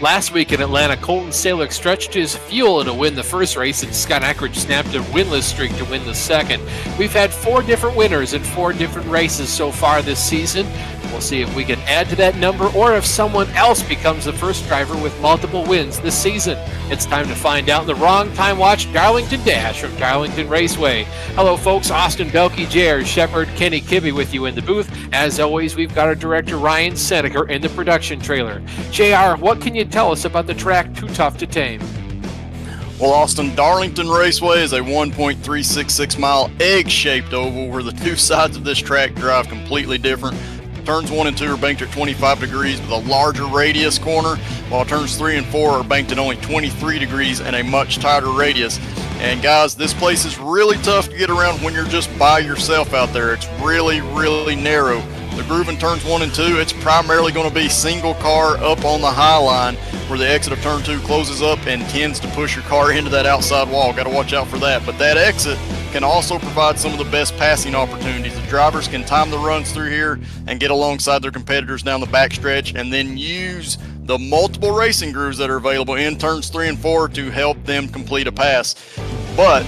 Last week in Atlanta, Colton Salick stretched his fuel to win the first race, and Scott Eckridge snapped a winless streak to win the second. We've had 4 different winners in 4 different races so far this season. We'll see if we can add to that number or if someone else becomes the first driver with multiple wins this season. It's time to find out in the Wrong Time Watch Darlington Dash from Darlington Raceway. Hello, folks. Austin Belkey, J.R. Shepard, Kenny Kibbe with you in the booth. As always, we've got our director, Ryan Seneker, in the production trailer. J.R., what can you tell us about the track Too Tough to Tame? Well, Austin, Darlington Raceway is a 1.366-mile egg-shaped oval where the two sides of this track drive completely different. Turns 1 and 2 are banked at 25 degrees with a larger radius corner, while turns 3 and 4 are banked at only 23 degrees and a much tighter radius. And guys, this place is really tough to get around when you're just by yourself out there. It's really, really narrow. The groove in turns 1 and 2, it's primarily going to be single car up on the high line where the exit of turn 2 closes up and tends to push your car into that outside wall. Got to watch out for that. But that exit can also provide some of the best passing opportunities. The drivers can time the runs through here and get alongside their competitors down the backstretch and then use the multiple racing grooves that are available in turns 3 and 4 to help them complete a pass. But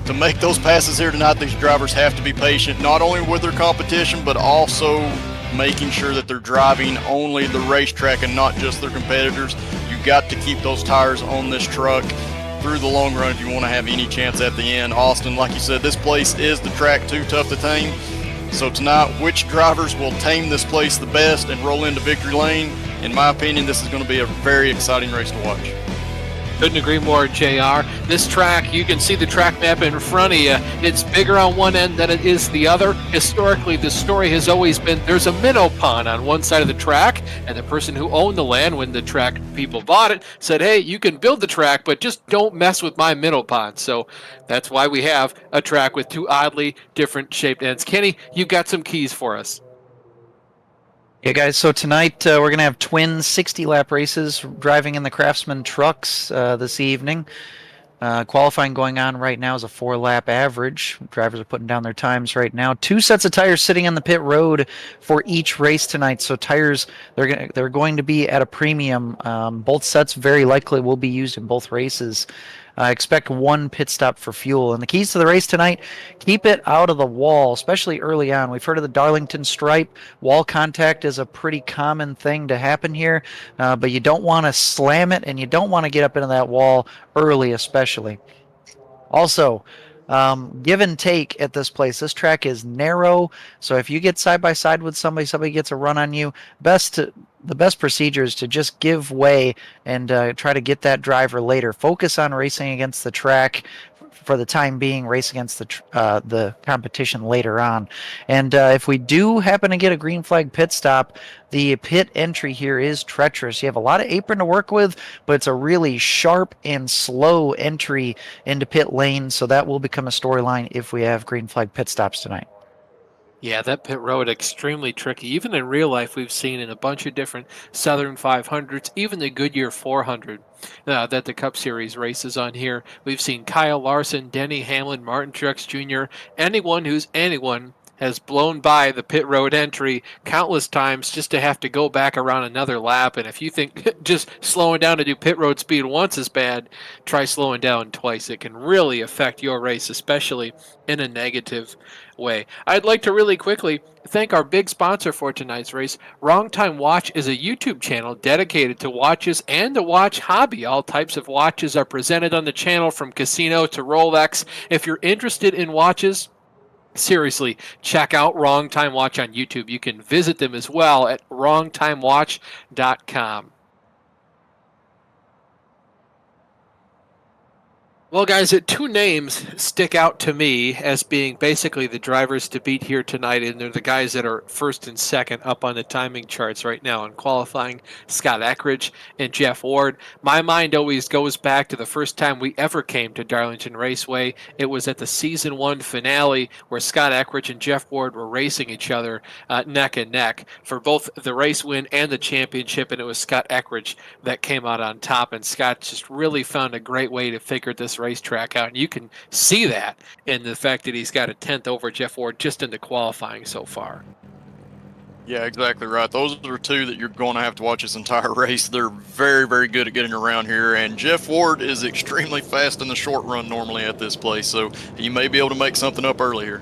to make those passes here tonight, these drivers have to be patient, not only with their competition, but also making sure that they're driving only the racetrack and not just their competitors. You've got to keep those tires on this truck through the long run if you want to have any chance at the end. Austin, like you said, this place is the track Too Tough to Tame. So tonight, which drivers will tame this place the best and roll into victory lane? In my opinion, this is going to be a very exciting race to watch. Couldn't agree more, JR. This track, you can see the track map in front of you. It's bigger on one end than it is the other. Historically, the story has always been there's a minnow pond on one side of the track, and the person who owned the land when the track people bought it said, hey, you can build the track, but just don't mess with my minnow pond. So that's why we have a track with 2 oddly different shaped ends. Kenny, you've got some keys for us. Yeah, guys, so tonight we're going to have twin 60-lap races driving in the Craftsman trucks this evening. Qualifying going on right now is a 4-lap average. Drivers are putting down their times right now. 2 sets of tires sitting on the pit road for each race tonight. So tires, they're going to be at a premium. Both sets very likely will be used in both races. Expect 1 pit stop for fuel. And the keys to the race tonight, keep it out of the wall, especially early on. We've heard of the Darlington stripe. Wall contact is a pretty common thing to happen here, but you don't want to slam it, and you don't want to get up into that wall early especially. Also, give and take at this place. This track is narrow, so if you get side by side with somebody gets a run on you, the best procedure is to just give way and try to get that driver later. Focus on racing against the track for the time being, race against the competition later on. And if we do happen to get a green flag pit stop, the pit entry here is treacherous. You have a lot of apron to work with, but it's a really sharp and slow entry into pit lane, so that will become a storyline if we have green flag pit stops tonight. Yeah, that pit road extremely tricky. Even in real life, we've seen in a bunch of different Southern 500s, even the Goodyear 400 that the Cup Series races on here. We've seen Kyle Larson, Denny Hamlin, Martin Truex Jr., anyone has blown by the pit road entry countless times just to have to go back around another lap. And if you think just slowing down to do pit road speed once is bad, try slowing down twice. It can really affect your race, especially in a negative way. I'd like to really quickly thank our big sponsor for tonight's race. Wrong Time Watch is a YouTube channel dedicated to watches and the watch hobby. All types of watches are presented on the channel, from casino to Rolex. If you're interested in watches, seriously, check out Wrong Time Watch on YouTube. You can visit them as well at wrongtimewatch.com. Well, guys, 2 names stick out to me as being basically the drivers to beat here tonight, and they're the guys that are first and second up on the timing charts right now in qualifying, Scott Eckridge and Jeff Ward. My mind always goes back to the first time we ever came to Darlington Raceway. It was at the Season 1 finale where Scott Eckridge and Jeff Ward were racing each other neck and neck for both the race win and the championship, and it was Scott Eckridge that came out on top, and Scott just really found a great way to figure this racetrack out, and you can see that in the fact that he's got a 10th over Jeff Ward just in the qualifying so far. Yeah, exactly right. Those are two that you're going to have to watch this entire race. They're very, very good at getting around here, and Jeff Ward is extremely fast in the short run normally at this place, so he may be able to make something up earlier.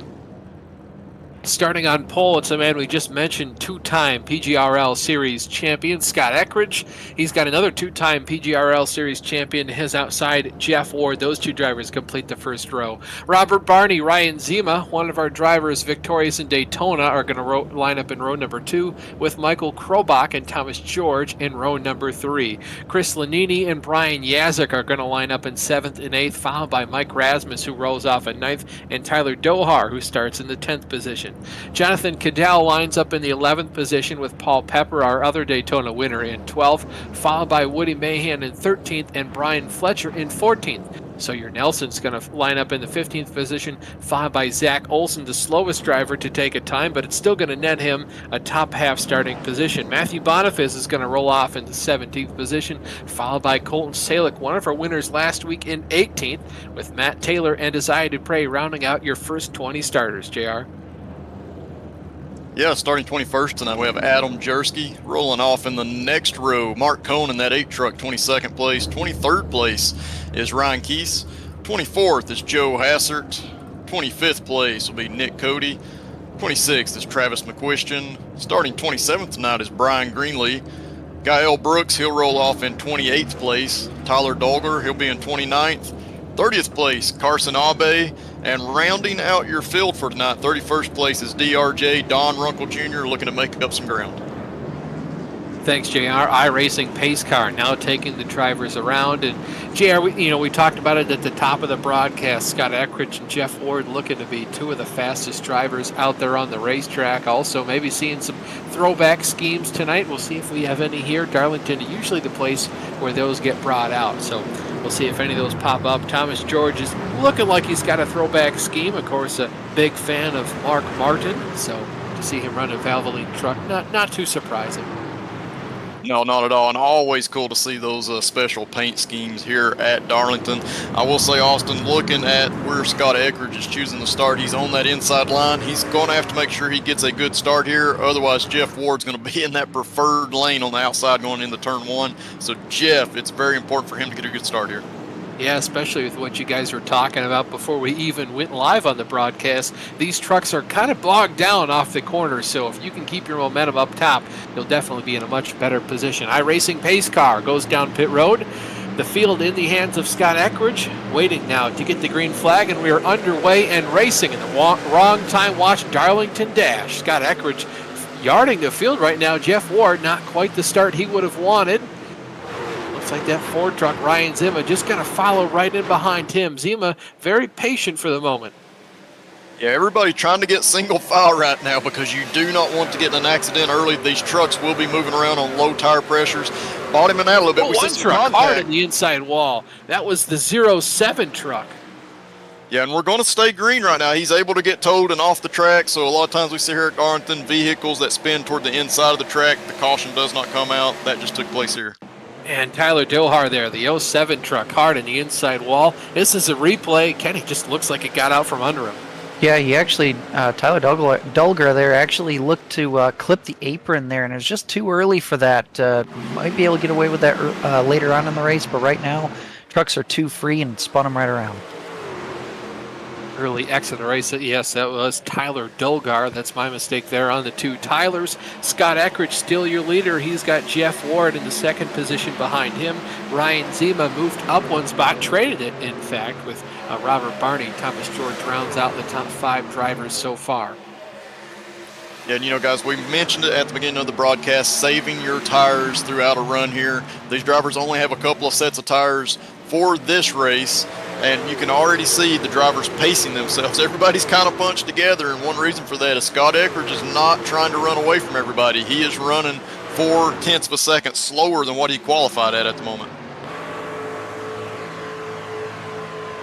Starting on pole, it's a man we just mentioned, two-time PGRL Series champion, Scott Eckridge. He's got another two-time PGRL Series champion to his outside, Jeff Ward. Those two drivers complete the first row. Robert Barney, Ryan Zima, one of our drivers victorious in Daytona, are going to line up in row number 2 with Michael Krobach and Thomas George in row number 3. Chris Lanini and Brian Yazik are going to line up in 7th and 8th, followed by Mike Rasmus, who rolls off at 9th, and Tyler Dohar, who starts in the 10th position. Jonathan Cadell lines up in the 11th position with Paul Pepper, our other Daytona winner, in 12th, followed by Woody Mahan in 13th and Brian Fletcher in 14th. Sawyer Nelson's going to line up in the 15th position, followed by Zach Olson, the slowest driver to take a time, but it's still going to net him a top half starting position. Matthew Boniface is going to roll off in the 17th position, followed by Colton Salick, one of our winners last week, in 18th, with Matt Taylor and Isaiah Dupre rounding out your first 20 starters, JR. Yeah, starting 21st tonight, we have Adam Jersky rolling off in the next row. Mark Cohn in that 8 truck, 22nd place. 23rd place is Ryan Keese. 24th is Joe Hassert. 25th place will be Nick Cody. 26th is Travis McQuistion. Starting 27th tonight is Brian Greenlee. Gael Brooks, he'll roll off in 28th place. Tyler Dolger, he'll be in 29th. 30th place, Carson Abe. And rounding out your field for tonight, 31st place is DRJ Don Runkle Jr. looking to make up some ground. Thanks, JR. iRacing pace car now taking the drivers around. And JR, we talked about it at the top of the broadcast. Scott Eckridge and Jeff Ward looking to be two of the fastest drivers out there on the racetrack. Also, maybe seeing some throwback schemes tonight. We'll see if we have any here. Darlington, usually the place where those get brought out. So we'll see if any of those pop up. Thomas George is looking like he's got a throwback scheme. Of course, a big fan of Mark Martin. So to see him run a Valvoline truck, not too surprising. No, not at all, and always cool to see those special paint schemes here at Darlington. I will say, Austin, looking at where Scott Eckridge is choosing to start, he's on that inside line. He's going to have to make sure he gets a good start here. Otherwise, Jeff Ward's going to be in that preferred lane on the outside going into turn 1. So, Jeff, it's very important for him to get a good start here. Yeah, especially with what you guys were talking about before we even went live on the broadcast. These trucks are kind of bogged down off the corner, so if you can keep your momentum up top, you'll definitely be in a much better position. iRacing pace car goes down pit road. The field in the hands of Scott Eckridge, waiting now to get the green flag, and we are underway and racing in the wrong time. Watch Darlington dash. Scott Eckridge yarding the field right now. Jeff Ward, not quite the start he would have wanted. Looks like that Ford truck, Ryan Zima, just going to follow right in behind him. Zima, very patient for the moment. Yeah, everybody trying to get single file right now because you do not want to get in an accident early. These trucks will be moving around on low tire pressures. Bottom him out a little bit. Oh, one truck hard in the inside wall. That was the 07 truck. Yeah, and we're going to stay green right now. He's able to get towed and off the track, so a lot of times we see here at Darlington vehicles that spin toward the inside of the track. The caution does not come out. That just took place here. And Tyler Dohar there, the 07 truck, hard in the inside wall. This is a replay. Kenny just looks like it got out from under him. Yeah, he actually, Tyler Dulger there actually looked to clip the apron there, and it was just too early for that. Might be able to get away with that later on in the race, but right now, trucks are too free and spun him right around. Early exit of the race. Yes, that was Tyler Dulgar. That's my mistake there on the two Tylers. Scott Eckridge still your leader. He's got Jeff Ward in the second position behind him. Ryan Zima moved up one spot, traded it, in fact, with Robert Barney. Thomas George rounds out the top 5 drivers so far. Yeah, and guys, we mentioned it at the beginning of the broadcast, saving your tires throughout a run here. These drivers only have a couple of sets of tires for this race, and you can already see the drivers pacing themselves. Everybody's kind of bunched together, and one reason for that is Scott Eckridge is not trying to run away from everybody. He is running 0.4 of a second slower than what he qualified at the moment.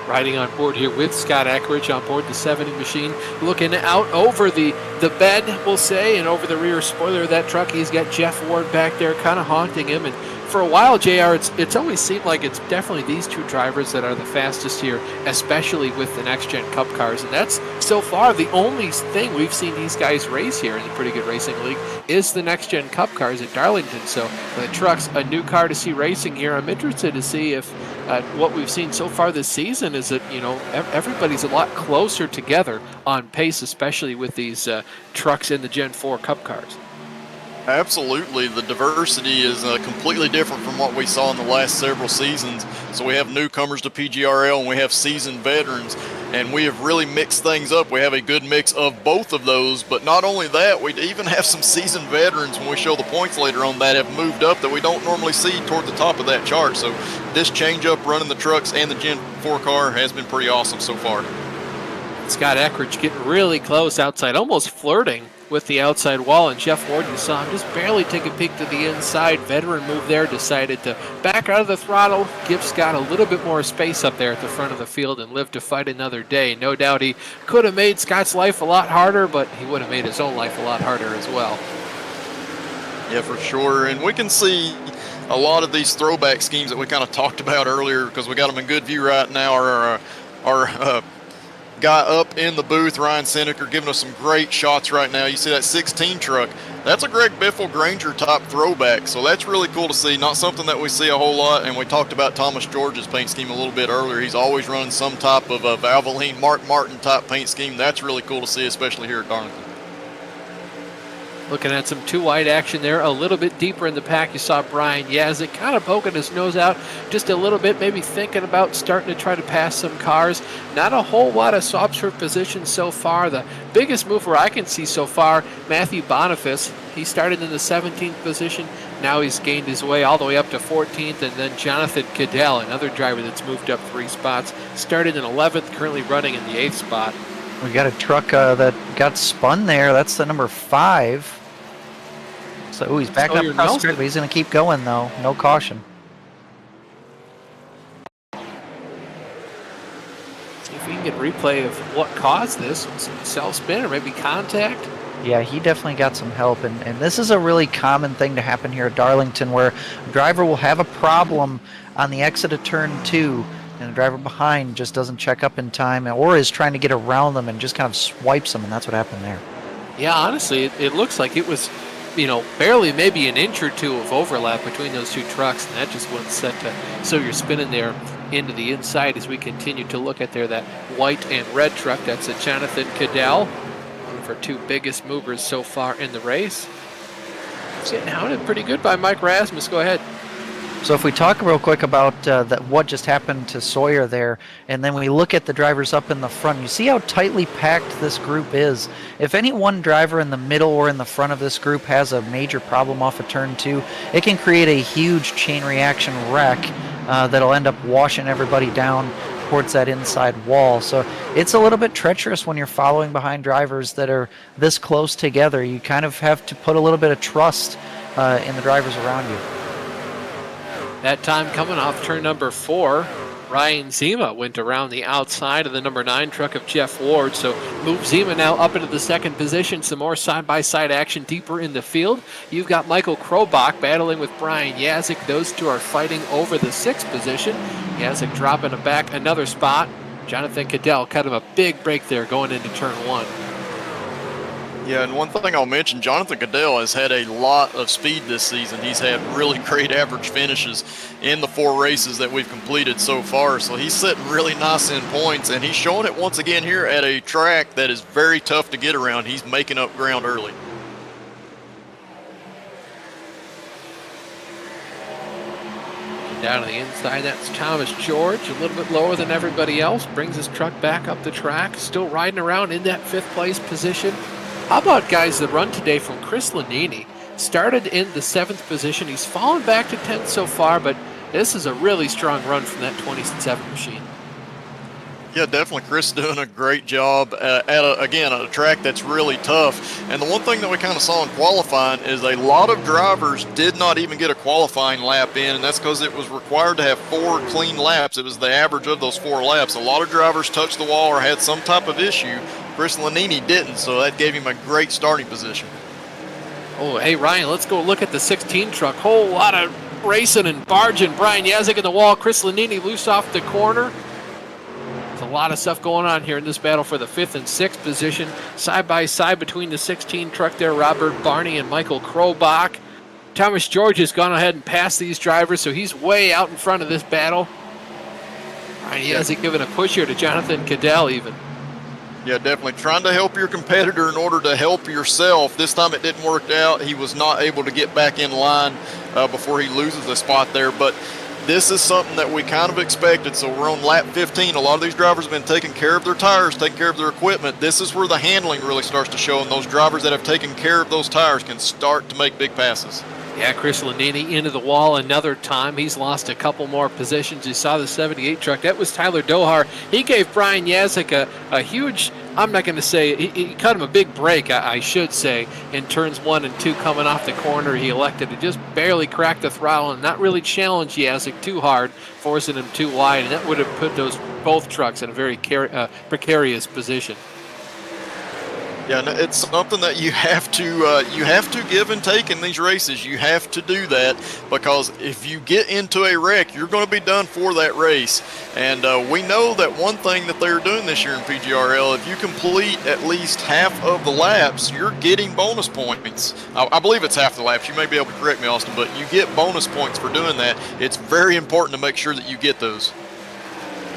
Riding on board here with Scott Eckridge on board the 70 machine, looking out over the bed, we'll say, and over the rear spoiler of that truck. He's got Jeff Ward back there kind of haunting him, and for a while, JR, it's always seemed like it's definitely these two drivers that are the fastest here, especially with the next-gen Cup cars. And that's, so far, the only thing we've seen these guys race here in the Pretty Good Racing League is the next-gen Cup cars at Darlington. So for the trucks, a new car to see racing here. I'm interested to see if what we've seen so far this season is that, everybody's a lot closer together on pace, especially with these trucks in the Gen 4 Cup cars. Absolutely. The diversity is completely different from what we saw in the last several seasons. So we have newcomers to PGRL and we have seasoned veterans, and we have really mixed things up. We have a good mix of both of those, but not only that, we even have some seasoned veterans when we show the points later on that have moved up that we don't normally see toward the top of that chart. So this change up running the trucks and the Gen 4 car has been pretty awesome so far. Scott Eckridge getting really close outside, almost flirting with the outside wall, and Jeff Ward, you saw him just barely take a peek to the inside. Veteran move there, decided to back out of the throttle, give Scott a little bit more space up there at the front of the field and live to fight another day. No doubt he could have made Scott's life a lot harder, but he would have made his own life a lot harder as well. Yeah, for sure. And we can see a lot of these throwback schemes that we kind of talked about earlier, because we got them in good view right now, are guy up in the booth, Ryan Seneker, giving us some great shots right now. You see that 16 truck. That's a Greg Biffle Granger type throwback, so that's really cool to see. Not something that we see a whole lot, and we talked about Thomas George's paint scheme a little bit earlier. He's always running some type of a Valvoline, Mark Martin type paint scheme. That's really cool to see, especially here at Darlington. Looking at some two wide action there, a little bit deeper in the pack. You saw Brian Yazik kind of poking his nose out just a little bit, maybe thinking about starting to try to pass some cars. Not a whole lot of swaps for position so far. The biggest mover I can see so far, Matthew Boniface. He started in the 17th position. Now he's gained his way all the way up to 14th. And then Jonathan Cadell, another driver that's moved up 3 spots. Started in 11th, currently running in the 8th spot. We got a truck that got spun there. That's the number 5. So he's back up across the grid, but he's going to keep going, though. No caution. See if we can get a replay of what caused this. Self-spin or maybe contact. Yeah, he definitely got some help. And this is a really common thing to happen here at Darlington, where a driver will have a problem on the exit of turn 2, and the driver behind just doesn't check up in time or is trying to get around them and just kind of swipes them, and that's what happened there. Yeah, honestly, it looks like it was barely maybe an inch or two of overlap between those two trucks, and that just wasn't set to, so you're spinning there into the inside as we continue to look at there, that white and red truck. That's a Jonathan Cadell, one of our 2 biggest movers so far in the race. It's getting hounded pretty good by Mike Rasmus. Go ahead. So if we talk real quick about what just happened to Sawyer there, and then we look at the drivers up in the front, you see how tightly packed this group is. If any one driver in the middle or in the front of this group has a major problem off of turn 2, it can create a huge chain reaction wreck that'll end up washing everybody down towards that inside wall. So it's a little bit treacherous when you're following behind drivers that are this close together. You kind of have to put a little bit of trust in the drivers around you. That time coming off turn number 4, Ryan Zima went around the outside of the number 9 truck of Jeff Ward. So move Zima now up into the 2nd position. Some more side-by-side action deeper in the field. You've got Michael Krobach battling with Brian Yazik. Those two are fighting over the 6th position. Yazik dropping him back another spot. Jonathan Cadell cut him a big break there going into turn 1. Yeah, and one thing I'll mention, Jonathan Cadell has had a lot of speed this season. He's had really great average finishes in the 4 races that we've completed so far. So he's sitting really nice in points, and he's showing it once again here at a track that is very tough to get around. He's making up ground early. Down to the inside, that's Thomas George, a little bit lower than everybody else. Brings his truck back up the track, still riding around in that 5th place position. How about, guys, the run today from Chris Lanini? Started in the 7th position. He's fallen back to 10th so far, but this is a really strong run from that 27 machine. Yeah, definitely. Chris doing a great job at a track that's really tough. And the one thing that we kind of saw in qualifying is a lot of drivers did not even get a qualifying lap in, and that's because it was required to have 4 clean laps. It was the average of those 4 laps. A lot of drivers touched the wall or had some type of issue. Chris Lanini didn't, so that gave him a great starting position. Oh, hey, Ryan, let's go look at the 16 truck. Whole lot of racing and barging. Brian Yazik in the wall. Chris Lanini loose off the corner. There's a lot of stuff going on here in this battle for the 5th and 6th position. Side by side between the 16 truck there, Robert Barney and Michael Krobach. Thomas George has gone ahead and passed these drivers, so he's way out in front of this battle. Brian Yazik giving a push here to Jonathan Cadell even. Yeah, definitely. Trying to help your competitor in order to help yourself. This time it didn't work out. He was not able to get back in line before he loses a spot there. But this is something that we kind of expected. So we're on lap 15. A lot of these drivers have been taking care of their tires, taking care of their equipment. This is where the handling really starts to show, and those drivers that have taken care of those tires can start to make big passes. Yeah, Chris Lanini into the wall another time. He's lost a couple more positions. You saw the 78 truck. That was Tyler Dohar. He gave Brian Yazik a huge, I'm not going to say, he cut him a big break, I should say, in turns 1 and 2 coming off the corner. He elected to just barely crack the throttle and not really challenge Yazik too hard, forcing him too wide, and that would have put both trucks in a very precarious position. Yeah, it's something that you have to give and take in these races. You have to do that, because if you get into a wreck, you're going to be done for that race. And we know that one thing that they're doing this year in PGRL, if you complete at least half of the laps, you're getting bonus points. I believe it's half the laps. You may be able to correct me, Austin, but you get bonus points for doing that. It's very important to make sure that you get those.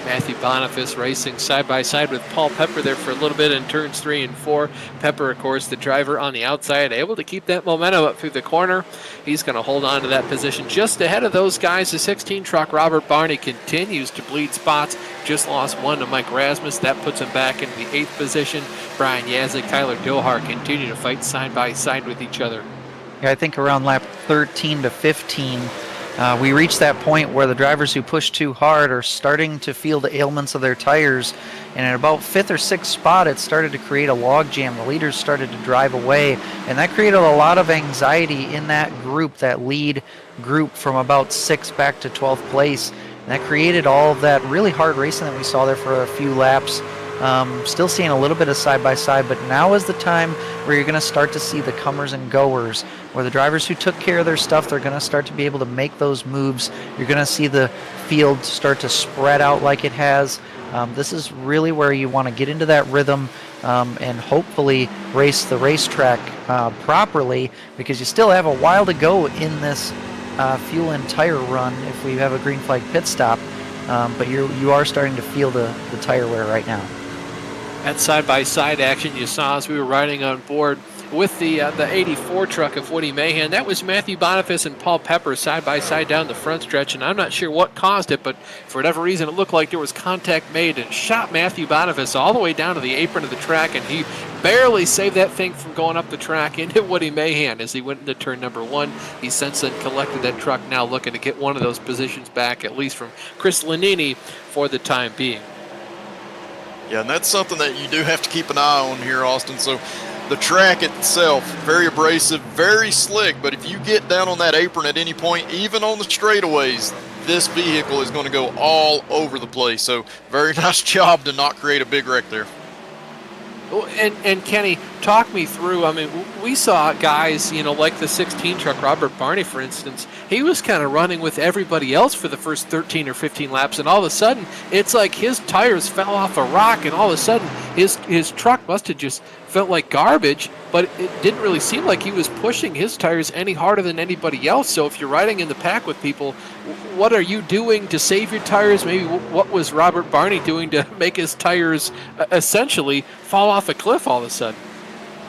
Matthew Boniface racing side by side with Paul Pepper there for a little bit in turns 3 and 4. Pepper, of course, the driver on the outside, able to keep that momentum up through the corner. He's going to hold on to that position just ahead of those guys. The 16 truck, Robert Barney, continues to bleed spots. Just lost one to Mike Rasmus. That puts him back into the 8th position. Brian Yazik, Tyler Dohar continue to fight side by side with each other. Yeah, I think around lap 13 to 15, we reached that point where the drivers who push too hard are starting to feel the ailments of their tires, and at about 5th or 6th spot it started to create a log jam. The leaders started to drive away, and that created a lot of anxiety in that group, that lead group from about 6th back to 12th place, and that created all of that really hard racing that we saw there for a few laps. Still seeing a little bit of side-by-side, but now is the time where you're going to start to see the comers and goers, where the drivers who took care of their stuff, they're going to start to be able to make those moves. You're going to see the field start to spread out like it has. This is really where you want to get into that rhythm and hopefully race the racetrack properly, because you still have a while to go in this fuel and tire run if we have a green flag pit stop, but you are starting to feel the tire wear right now. That side-by-side action you saw as we were riding on board with the 84 truck of Woody Mahan. That was Matthew Boniface and Paul Pepper side-by-side down the front stretch, and I'm not sure what caused it, but for whatever reason it looked like there was contact made and shot Matthew Boniface all the way down to the apron of the track, and he barely saved that thing from going up the track into Woody Mahan as he went into turn number 1. He since then collected that truck, now looking to get one of those positions back, at least from Chris Lanini for the time being. Yeah, and that's something that you do have to keep an eye on here, Austin. So the track itself, very abrasive, very slick, but if you get down on that apron at any point, even on the straightaways, this vehicle is going to go all over the place. So very nice job to not create a big wreck there. And Kenny, talk me through, I mean, we saw guys, like the 16 truck, Robert Barney, for instance, he was kind of running with everybody else for the first 13 or 15 laps, and all of a sudden, it's like his tires fell off a rock, and all of a sudden, his truck must have just felt like garbage, but it didn't really seem like he was pushing his tires any harder than anybody else. So if you're riding in the pack with people, what are you doing to save your tires? Maybe what was Robert Barney doing to make his tires essentially fall off a cliff all of a sudden?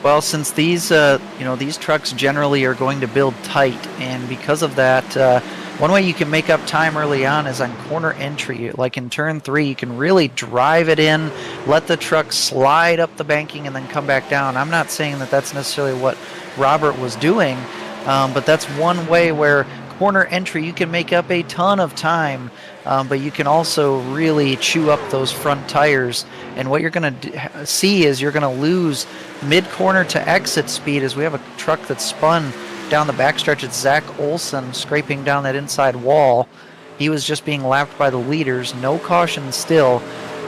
Well, since these trucks generally are going to build tight, and because of that, one way you can make up time early on is on corner entry. Like in turn 3, you can really drive it in, let the truck slide up the banking, and then come back down. I'm not saying that that's necessarily what Robert was doing, but that's one way where corner entry you can make up a ton of time, but you can also really chew up those front tires. And what you're going to see is you're going to lose mid-corner to exit speed, as we have a truck that's spun down the backstretch. It's Zach Olson scraping down that inside wall. He was just being lapped by the leaders. No caution still.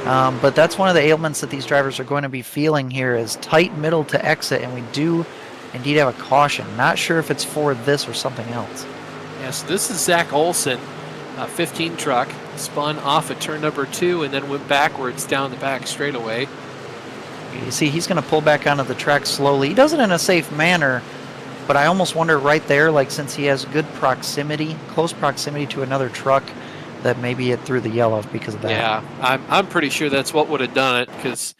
But that's one of the ailments that these drivers are going to be feeling here, is tight middle to exit, and we do indeed have a caution. Not sure if it's for this or something else. Yes, this is Zach Olson, a 15 truck, spun off at turn number 2 and then went backwards down the back straightaway. You see, he's going to pull back onto the track slowly. He does it in a safe manner, but I almost wonder right there, like since he has good proximity, close proximity to another truck, that maybe it threw the yellow because of that. Yeah, I'm pretty sure that's what would have done it, because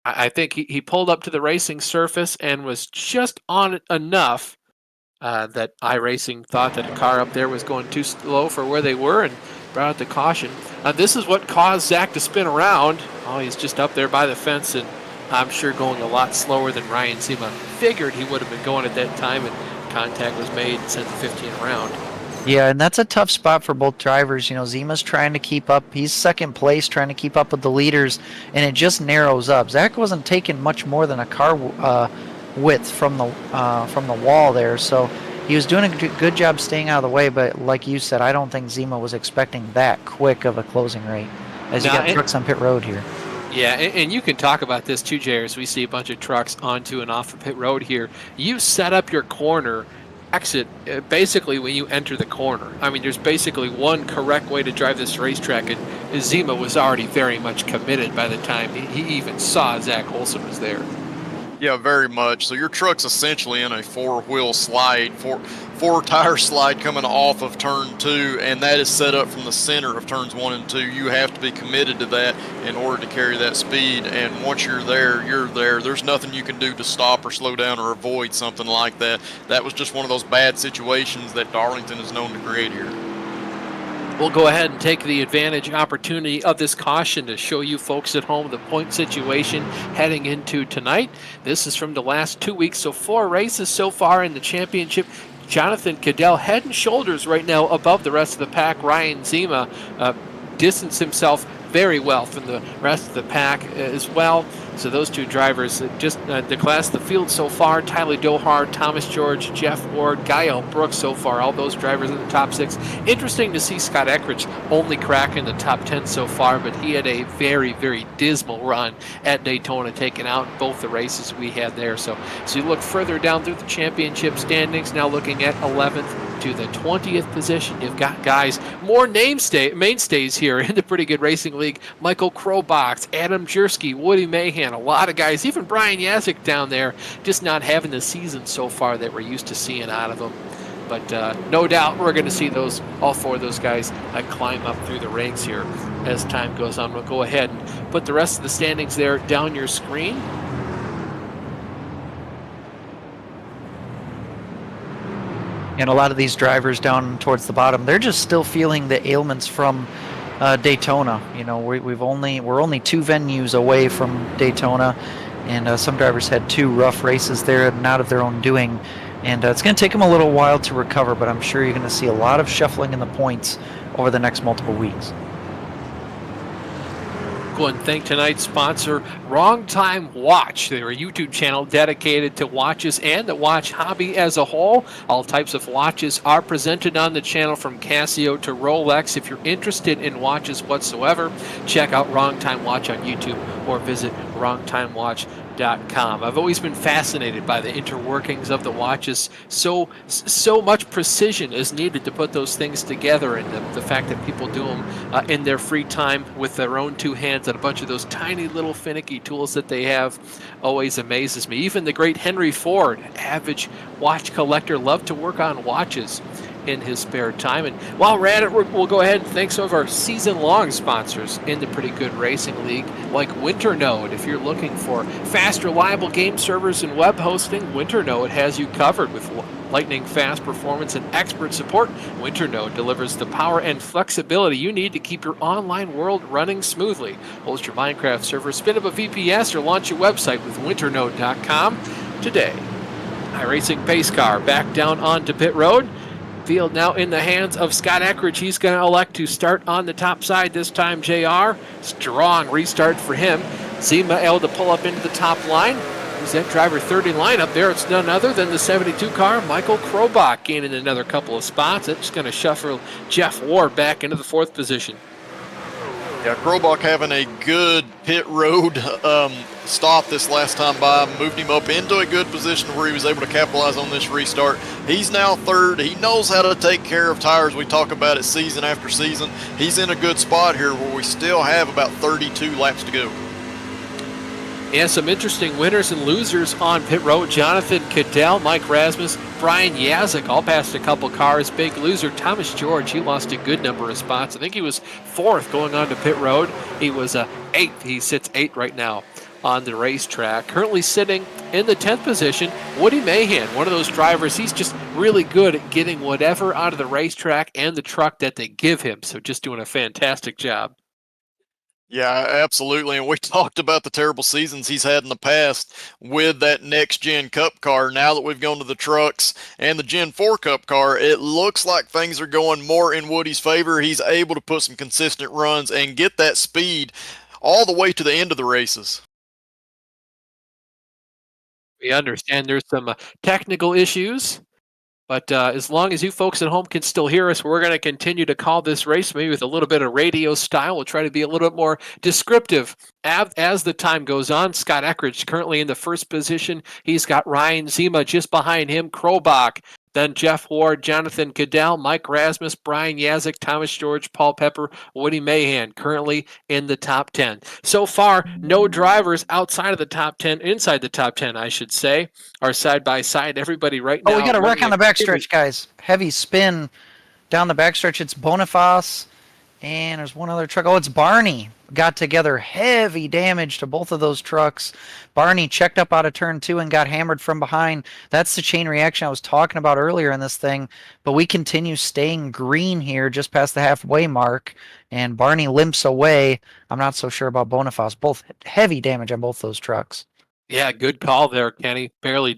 I think he pulled up to the racing surface and was just on it enough that iRacing thought that a car up there was going too slow for where they were and brought out the caution. This is what caused Zach to spin around. Oh, he's just up there by the fence, and I'm sure going a lot slower than Ryan Zima figured he would have been going at that time, and contact was made and sent the 15 around. Yeah, and that's a tough spot for both drivers. You know, Zima's trying to keep up. He's second place, trying to keep up with the leaders, and it just narrows up. Zach wasn't taking much more than a car width from the wall there, so he was doing a good job staying out of the way. But like you said, I don't think Zima was expecting that quick of a closing rate, as you got trucks on pit road here. Yeah, and you can talk about this too, Jay, as we see a bunch of trucks onto and off of pit road here. You set up your corner exit basically when you enter the corner. I mean, there's basically one correct way to drive this racetrack, and Zima was already very much committed by the time he even saw Zach Olson was there. Yeah, very much. So your truck's essentially in a four-wheel slide, four-tire slide coming off of turn 2, and that is set up from the center of turns 1 and 2. You have to be committed to that in order to carry that speed, and once you're there, you're there. There's nothing you can do to stop or slow down or avoid something like that. That was just one of those bad situations that Darlington is known to create here. We'll go ahead and take the advantage opportunity of this caution to show you folks at home the point situation heading into tonight. This is from the last 2 weeks, so 4 races so far in the championship. Jonathan Cadell head and shoulders right now above the rest of the pack. Ryan Zima distanced himself very well from the rest of the pack as well. So those two drivers just the class of the field so far: Tyler Dohar, Thomas George, Jeff Ward, Gael Brooks so far. All those drivers in the top 6. Interesting to see Scott Eckridge only cracking the top 10 so far, but he had a very, very dismal run at Daytona, taking out both the races we had there. So you look further down through the championship standings, now looking at 11th to the 20th position. You've got guys, more mainstays here in the Pretty Good Racing League: Michael Krobach, Adam Jersky, Woody Mahan, a lot of guys, even Brian Yazik down there, just not having the season so far that we're used to seeing out of them. But no doubt we're going to see all 4 of those guys climb up through the ranks here as time goes on. We'll go ahead and put the rest of the standings there down your screen. And a lot of these drivers down towards the bottom, they're just still feeling the ailments from Daytona. You know, we're only 2 venues away from Daytona, and some drivers had 2 rough races there, not of their own doing, and it's going to take them a little while to recover. But I'm sure you're going to see a lot of shuffling in the points over the next multiple weeks. Go and thank tonight's sponsor, Wrong Time Watch. They're a YouTube channel dedicated to watches and the watch hobby as a whole. All types of watches are presented on the channel, from Casio to Rolex. If you're interested in watches whatsoever, check out Wrong Time Watch on YouTube or visit wrongtimewatch.com. I've always been fascinated by the interworkings of the watches. So much precision is needed to put those things together, and the fact that people do them in their free time with their own 2 hands and a bunch of those tiny little finicky tools that they have always amazes me. Even the great Henry Ford, average watch collector, loved to work on watches in his spare time. And while we're at it, we'll go ahead and thank some of our season-long sponsors in the Pretty Good Racing League, like Winternode. If you're looking for fast, reliable game servers and web hosting, Winternode has you covered. With lightning fast performance and expert support, Winternode delivers the power and flexibility you need to keep your online world running smoothly. Host your Minecraft server, spin up a VPS, or launch your website with winternode.com today. iRacing pace car back down onto pit road. Field now in the hands of Scott Eckridge. He's going to elect to start on the top side this time, JR. Strong restart for him. Zima able to pull up into the top line. Who's that driver 30 lineup there? It's none other than the 72 car, Michael Krobach, gaining another couple of spots. It's going to shuffle Jeff Ward back into the 4th position. Yeah, Krobach having a good pit road stop this last time by, moved him up into a good position where he was able to capitalize on this restart. He's now third. He knows how to take care of tires. We talk about it season after season. He's in a good spot here where we still have about 32 laps to go. And some interesting winners and losers on pit road. Jonathan Cadell, Mike Rasmus, Brian Yazik all passed a couple cars. Big loser Thomas George, he lost a good number of spots. I think he was fourth going on to pit road. He was eighth. He sits eighth right now on the racetrack. Currently sitting in the 10th position, Woody Mahan, one of those drivers. He's just really good at getting whatever out of the racetrack and the truck that they give him. So just doing a fantastic job. Yeah, absolutely. And we talked about the terrible seasons he's had in the past with that next gen cup car. Now that we've gone to the trucks and the Gen 4 cup car, it looks like things are going more in Woody's favor. He's able to put some consistent runs and get that speed all the way to the end of the races. We understand there's some technical issues. But as long as you folks at home can still hear us, we're going to continue to call this race maybe with a little bit of radio style. We'll try to be a little bit more descriptive as the time goes on. Scott Eckridge currently in the first position. He's got Ryan Zima just behind him, Krobach. Then Jeff Ward, Jonathan Cadell, Mike Rasmus, Brian Yazik, Thomas George, Paul Pepper, Woody Mahan currently in the top 10. So far, no drivers outside of the top 10, inside the top 10, I should say, are side by side. Everybody right now. Oh, we got a wreck on the backstretch, guys. Heavy spin down the backstretch. It's Boniface, and there's one other truck. Oh, it's Barney. Got together. Heavy damage to both of those trucks. Barney checked up out of turn 2 and got hammered from behind. That's the chain reaction I was talking about earlier in this thing. But we continue staying green here just past the halfway mark, and Barney limps away. I'm not so sure about Boniface. Both heavy damage on both those trucks. Yeah, good call there, Kenny. Barely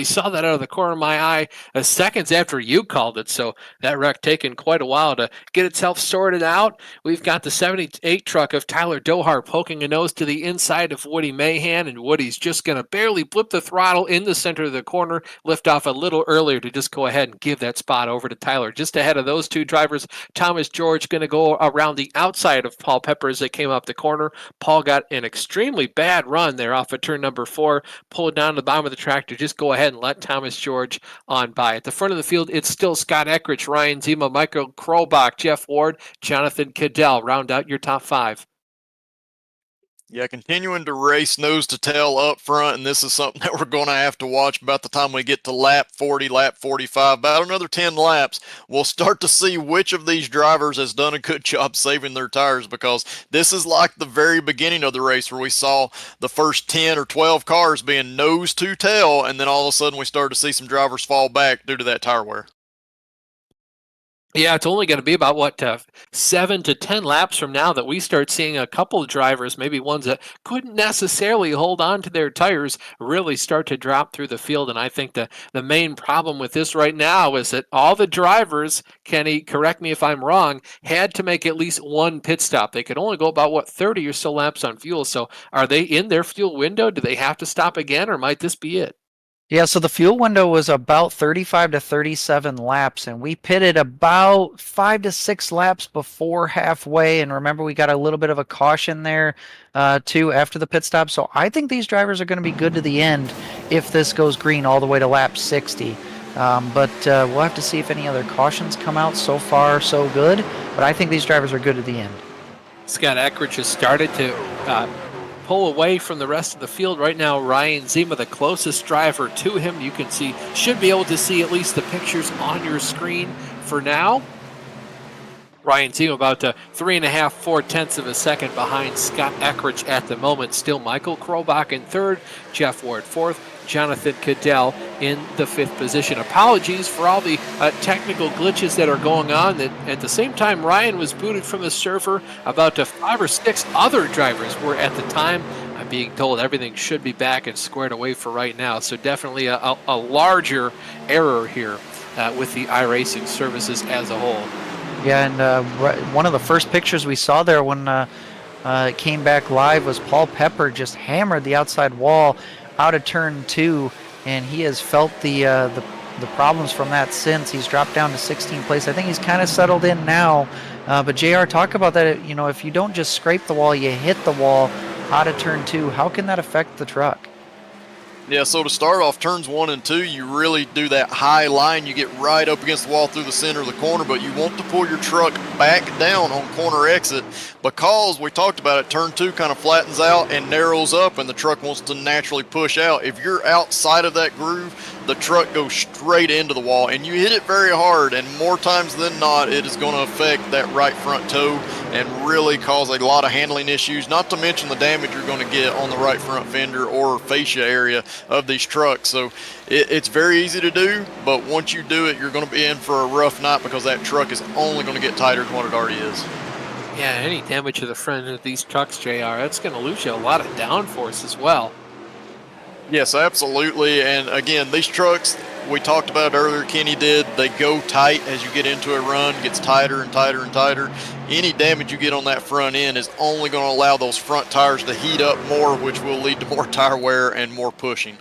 saw that out of the corner of my eye seconds after you called it. So that wreck taken quite a while to get itself sorted out. We've got the 78 truck of Tyler Dohar poking a nose to the inside of Woody Mahan, and Woody's just going to barely blip the throttle in the center of the corner, lift off a little earlier to just go ahead and give that spot over to Tyler. Just ahead of those two drivers, Thomas George going to go around the outside of Paul Pepper as they came up the corner. Paul got an extremely bad run there off of turn number 4, pulled down to the bottom of the track to just go ahead and let Thomas George on by. At the front of the field, it's still Scott Eckridge, Ryan Zima, Michael Krobach, Jeff Ward, Jonathan Cadell. Round out your top 5. Yeah, continuing to race nose to tail up front, and this is something that we're going to have to watch about the time we get to lap 40, lap 45. About another 10 laps, we'll start to see which of these drivers has done a good job saving their tires, because this is like the very beginning of the race where we saw the first 10 or 12 cars being nose to tail, and then all of a sudden we started to see some drivers fall back due to that tire wear. Yeah, it's only going to be about, 7 to 10 laps from now that we start seeing a couple of drivers, maybe ones that couldn't necessarily hold on to their tires, really start to drop through the field. And I think the main problem with this right now is that all the drivers, Kenny, correct me if I'm wrong, had to make at least one pit stop. They could only go about, 30 or so laps on fuel. So are they in their fuel window? Do they have to stop again, or might this be it? Yeah, so the fuel window was about 35 to 37 laps, and we pitted about 5 to 6 laps before halfway. And remember, we got a little bit of a caution there, too, after the pit stop. So I think these drivers are going to be good to the end if this goes green all the way to lap 60. But we'll have to see if any other cautions come out. So far, so good. But I think these drivers are good to the end. Scott Eckridge has started to pull away from the rest of the field right now. Ryan Zima, the closest driver to him. You can see, should be able to see at least the pictures on your screen for now. Ryan Zima about 3.5, 4/10 of a second behind Scott Eckridge at the moment. Still Michael Krobach in third, Jeff Ward fourth, Jonathan Cadell in the 5th position. Apologies for all the technical glitches that are going on. That at the same time Ryan was booted from the server, about 5 or 6 other drivers were at the time. I'm being told everything should be back and squared away for right now. So definitely a larger error here with the iRacing services as a whole. Yeah, and one of the first pictures we saw there when it came back live was Paul Pepper just hammered the outside wall out of turn 2, and he has felt the the problems from that since. He's dropped down to 16th place. I think he's kind of settled in now. But JR, talk about that. You know, if you don't just scrape the wall, you hit the wall out of turn 2. How can that affect the truck? Yeah, so to start off turns 1 and 2, you really do that high line. You get right up against the wall through the center of the corner, but you want to pull your truck back down on corner exit because we talked about it, turn 2 kind of flattens out and narrows up, and the truck wants to naturally push out. If you're outside of that groove, the truck goes straight into the wall, and you hit it very hard, and more times than not, it is going to affect that right front toe and really cause a lot of handling issues, not to mention the damage you're going to get on the right front fender or fascia area of these trucks. So it's very easy to do, but once you do it, you're going to be in for a rough night because that truck is only going to get tighter than what it already is. Yeah, any damage to the front of these trucks, JR, that's going to lose you a lot of downforce as well. Yes, absolutely. And again, these trucks, we talked about it earlier, Kenny did, they go tight as you get into a run, gets tighter and tighter and tighter. Any damage you get on that front end is only going to allow those front tires to heat up more, which will lead to more tire wear and more pushing.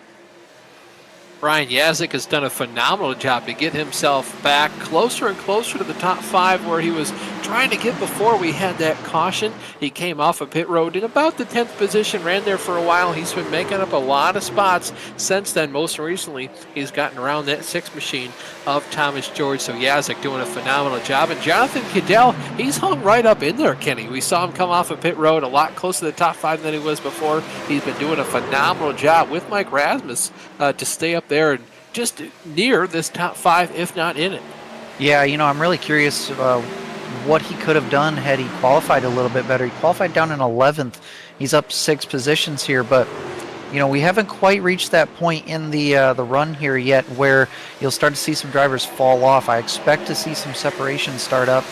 Brian Yazik has done a phenomenal job to get himself back closer and closer to the top 5 where he was trying to get before we had that caution. He came off of pit road in about the 10th position, ran there for a while. He's been making up a lot of spots since then. Most recently, he's gotten around that 6 machine of Thomas George. So Yazik doing a phenomenal job. And Jonathan Cadell, he's hung right up in there, Kenny. We saw him come off of pit road a lot closer to the top 5 than he was before. He's been doing a phenomenal job with Mike Rasmus to stay up there and just near this top 5, if not in it. Yeah, you know, I'm really curious what he could have done had he qualified a little bit better. He qualified down in 11th. He's up 6 positions here, but you know, we haven't quite reached that point in the run here yet where you'll start to see some drivers fall off. I expect to see some separation start up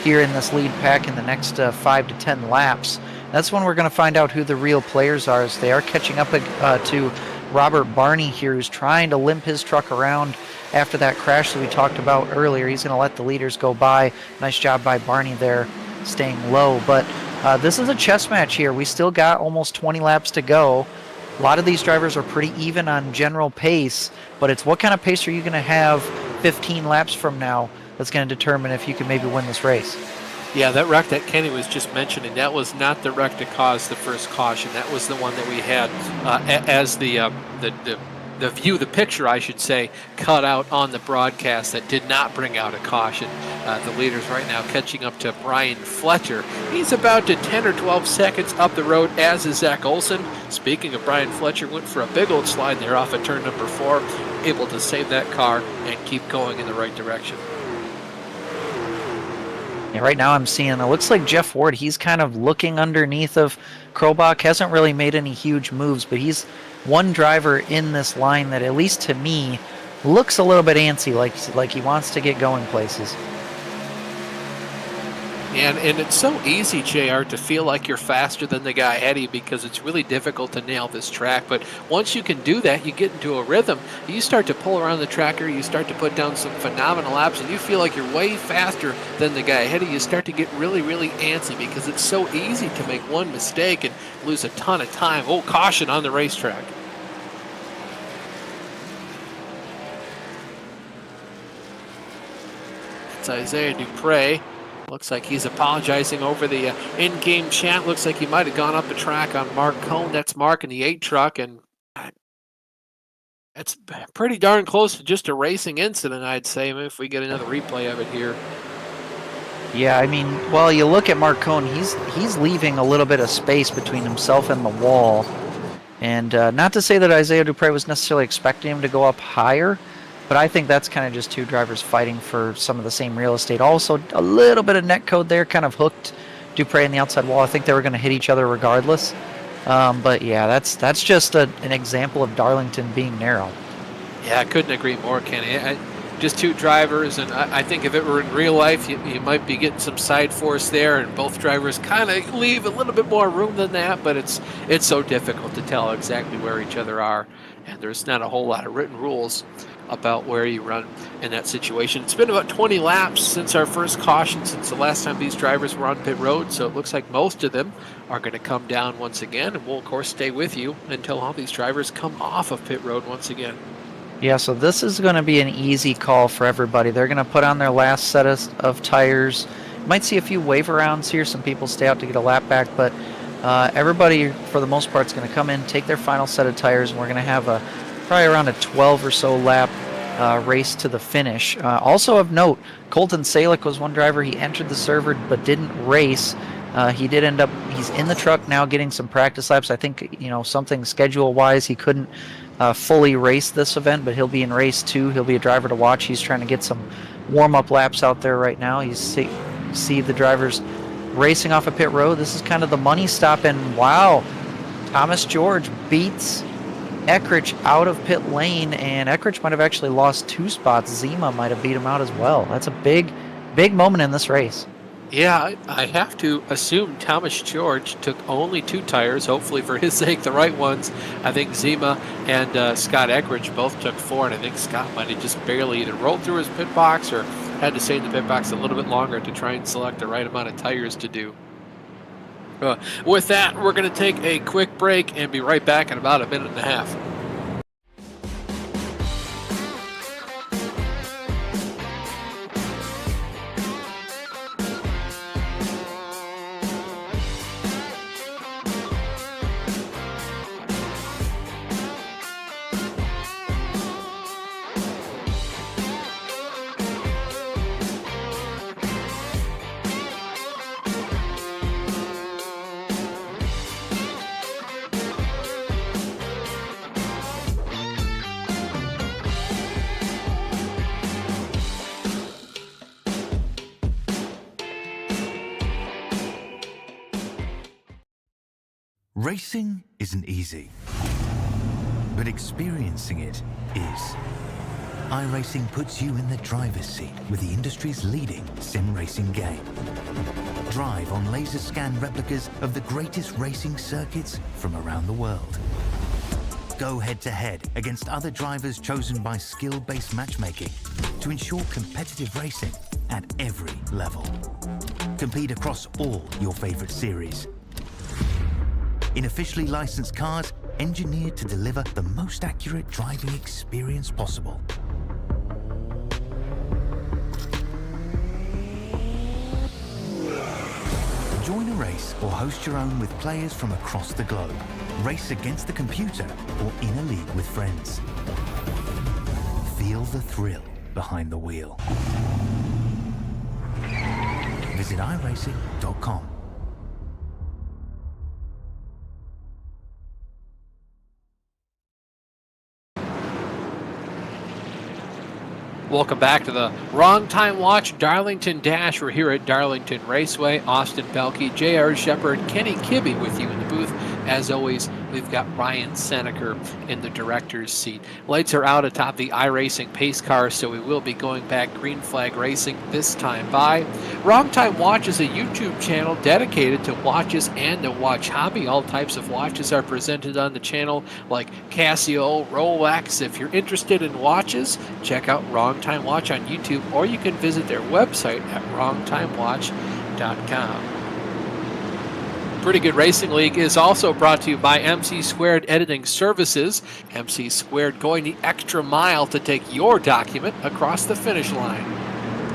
here in this lead pack in the next 5 to 10 laps. That's when we're going to find out who the real players are, as they are catching up to Robert Barney here, who's trying to limp his truck around after that crash that we talked about earlier. He's going to let the leaders go by. Nice job by Barney there, staying low. But this is a chess match here. We still got almost 20 laps to go. A lot of these drivers are pretty even on general pace, but it's what kind of pace are you going to have 15 laps from now that's going to determine if you can maybe win this race. Yeah, that wreck that Kenny was just mentioning, that was not the wreck that caused the first caution. That was the one that we had as the view, the picture, I should say, cut out on the broadcast that did not bring out a caution. The leaders right now catching up to Brian Fletcher. He's about to 10 or 12 seconds up the road, as is Zach Olson. Speaking of Brian Fletcher, went for a big old slide there off of turn number 4, able to save that car and keep going in the right direction. Yeah, right now I'm seeing, it looks like Jeff Ward, he's kind of looking underneath of Krobach, hasn't really made any huge moves, but he's one driver in this line that, at least to me, looks a little bit antsy, like he wants to get going places. And it's so easy, JR, to feel like you're faster than the guy ahead of you because it's really difficult to nail this track. But once you can do that, you get into a rhythm. You start to pull around the tracker, you start to put down some phenomenal laps, and you feel like you're way faster than the guy ahead of you. You start to get really, really antsy because it's so easy to make one mistake and lose a ton of time. Oh, caution on the racetrack. It's Isaiah Dupre. Looks like he's apologizing over the in-game chat. Looks like he might have gone up the track on Mark Cohn. That's Mark in the 8 truck, and it's pretty darn close to just a racing incident, I'd say, if we get another replay of it here. Yeah, I mean, well, you look at Mark Cohn, he's leaving a little bit of space between himself and the wall. And not to say that Isaiah Dupre was necessarily expecting him to go up higher, but I think that's kind of just two drivers fighting for some of the same real estate. Also, a little bit of net code there kind of hooked Dupre in the outside wall. I think they were going to hit each other regardless. But yeah, that's just an example of Darlington being narrow. Yeah, I couldn't agree more, Kenny. Just two drivers, and I think if it were in real life, you might be getting some side force there, and both drivers kind of leave a little bit more room than that, but it's so difficult to tell exactly where each other are, and there's not a whole lot of written rules about where you run in that situation. It's been about 20 laps since our first caution, since the last time these drivers were on pit road, so it looks like most of them are going to come down once again, and we'll, of course, stay with you until all these drivers come off of pit road once again. Yeah, so this is going to be an easy call for everybody. They're going to put on their last set of tires. You might see a few wave arounds here. Some people stay out to get a lap back, but everybody, for the most part, is going to come in, take their final set of tires, and we're going to have probably around a 12 or so lap race to the finish. Also of note, Colton Salick was one driver. He entered the server but didn't race. He did end up, he's in the truck now getting some practice laps. I think, something schedule-wise, he couldn't fully race this event, but he'll be in race 2. He'll be a driver to watch. He's trying to get some warm-up laps out there right now. You see the drivers racing off of pit road. This is kind of the money stop, and wow, Thomas George beats Eckrich out of pit lane, and Eckrich might have actually lost 2 spots. Zima might have beat him out as well. That's a big moment in this race. Yeah, I have to assume Thomas George took only 2 tires, hopefully for his sake the right ones. I think Zima and Scott Eckrich both took 4, and I think Scott might have just barely either rolled through his pit box or had to stay in the pit box a little bit longer to try and select the right amount of tires to do. With that, we're going to take a quick break and be right back in about a minute and a half. Racing isn't easy, but experiencing it is. iRacing puts you in the driver's seat with the industry's leading sim racing game. Drive on laser scan replicas of the greatest racing circuits from around the world. Go head-to-head against other drivers chosen by skill-based matchmaking to ensure competitive racing at every level. Compete across all your favorite series in officially licensed cars engineered to deliver the most accurate driving experience possible. Join a race or host your own with players from across the globe. Race against the computer or in a league with friends. Feel the thrill behind the wheel. Visit iRacing.com. Welcome back to the Wrong Time Watch Darlington Dash. We're here at Darlington Raceway. Austin Belkey, J.R. Shepard, Kenny Kibbe with you in the booth. As always, we've got Ryan Seneker in the director's seat. Lights are out atop the iRacing pace car, so we will be going back green flag racing this time by. Wrong Time Watch is a YouTube channel dedicated to watches and the watch hobby. All types of watches are presented on the channel, like Casio, Rolex. If you're interested in watches, check out Wrong Time Watch on YouTube, or you can visit their website at wrongtimewatch.com. Pretty Good Racing League is also brought to you by MC Squared Editing Services. MC Squared going the extra mile to take your document across the finish line.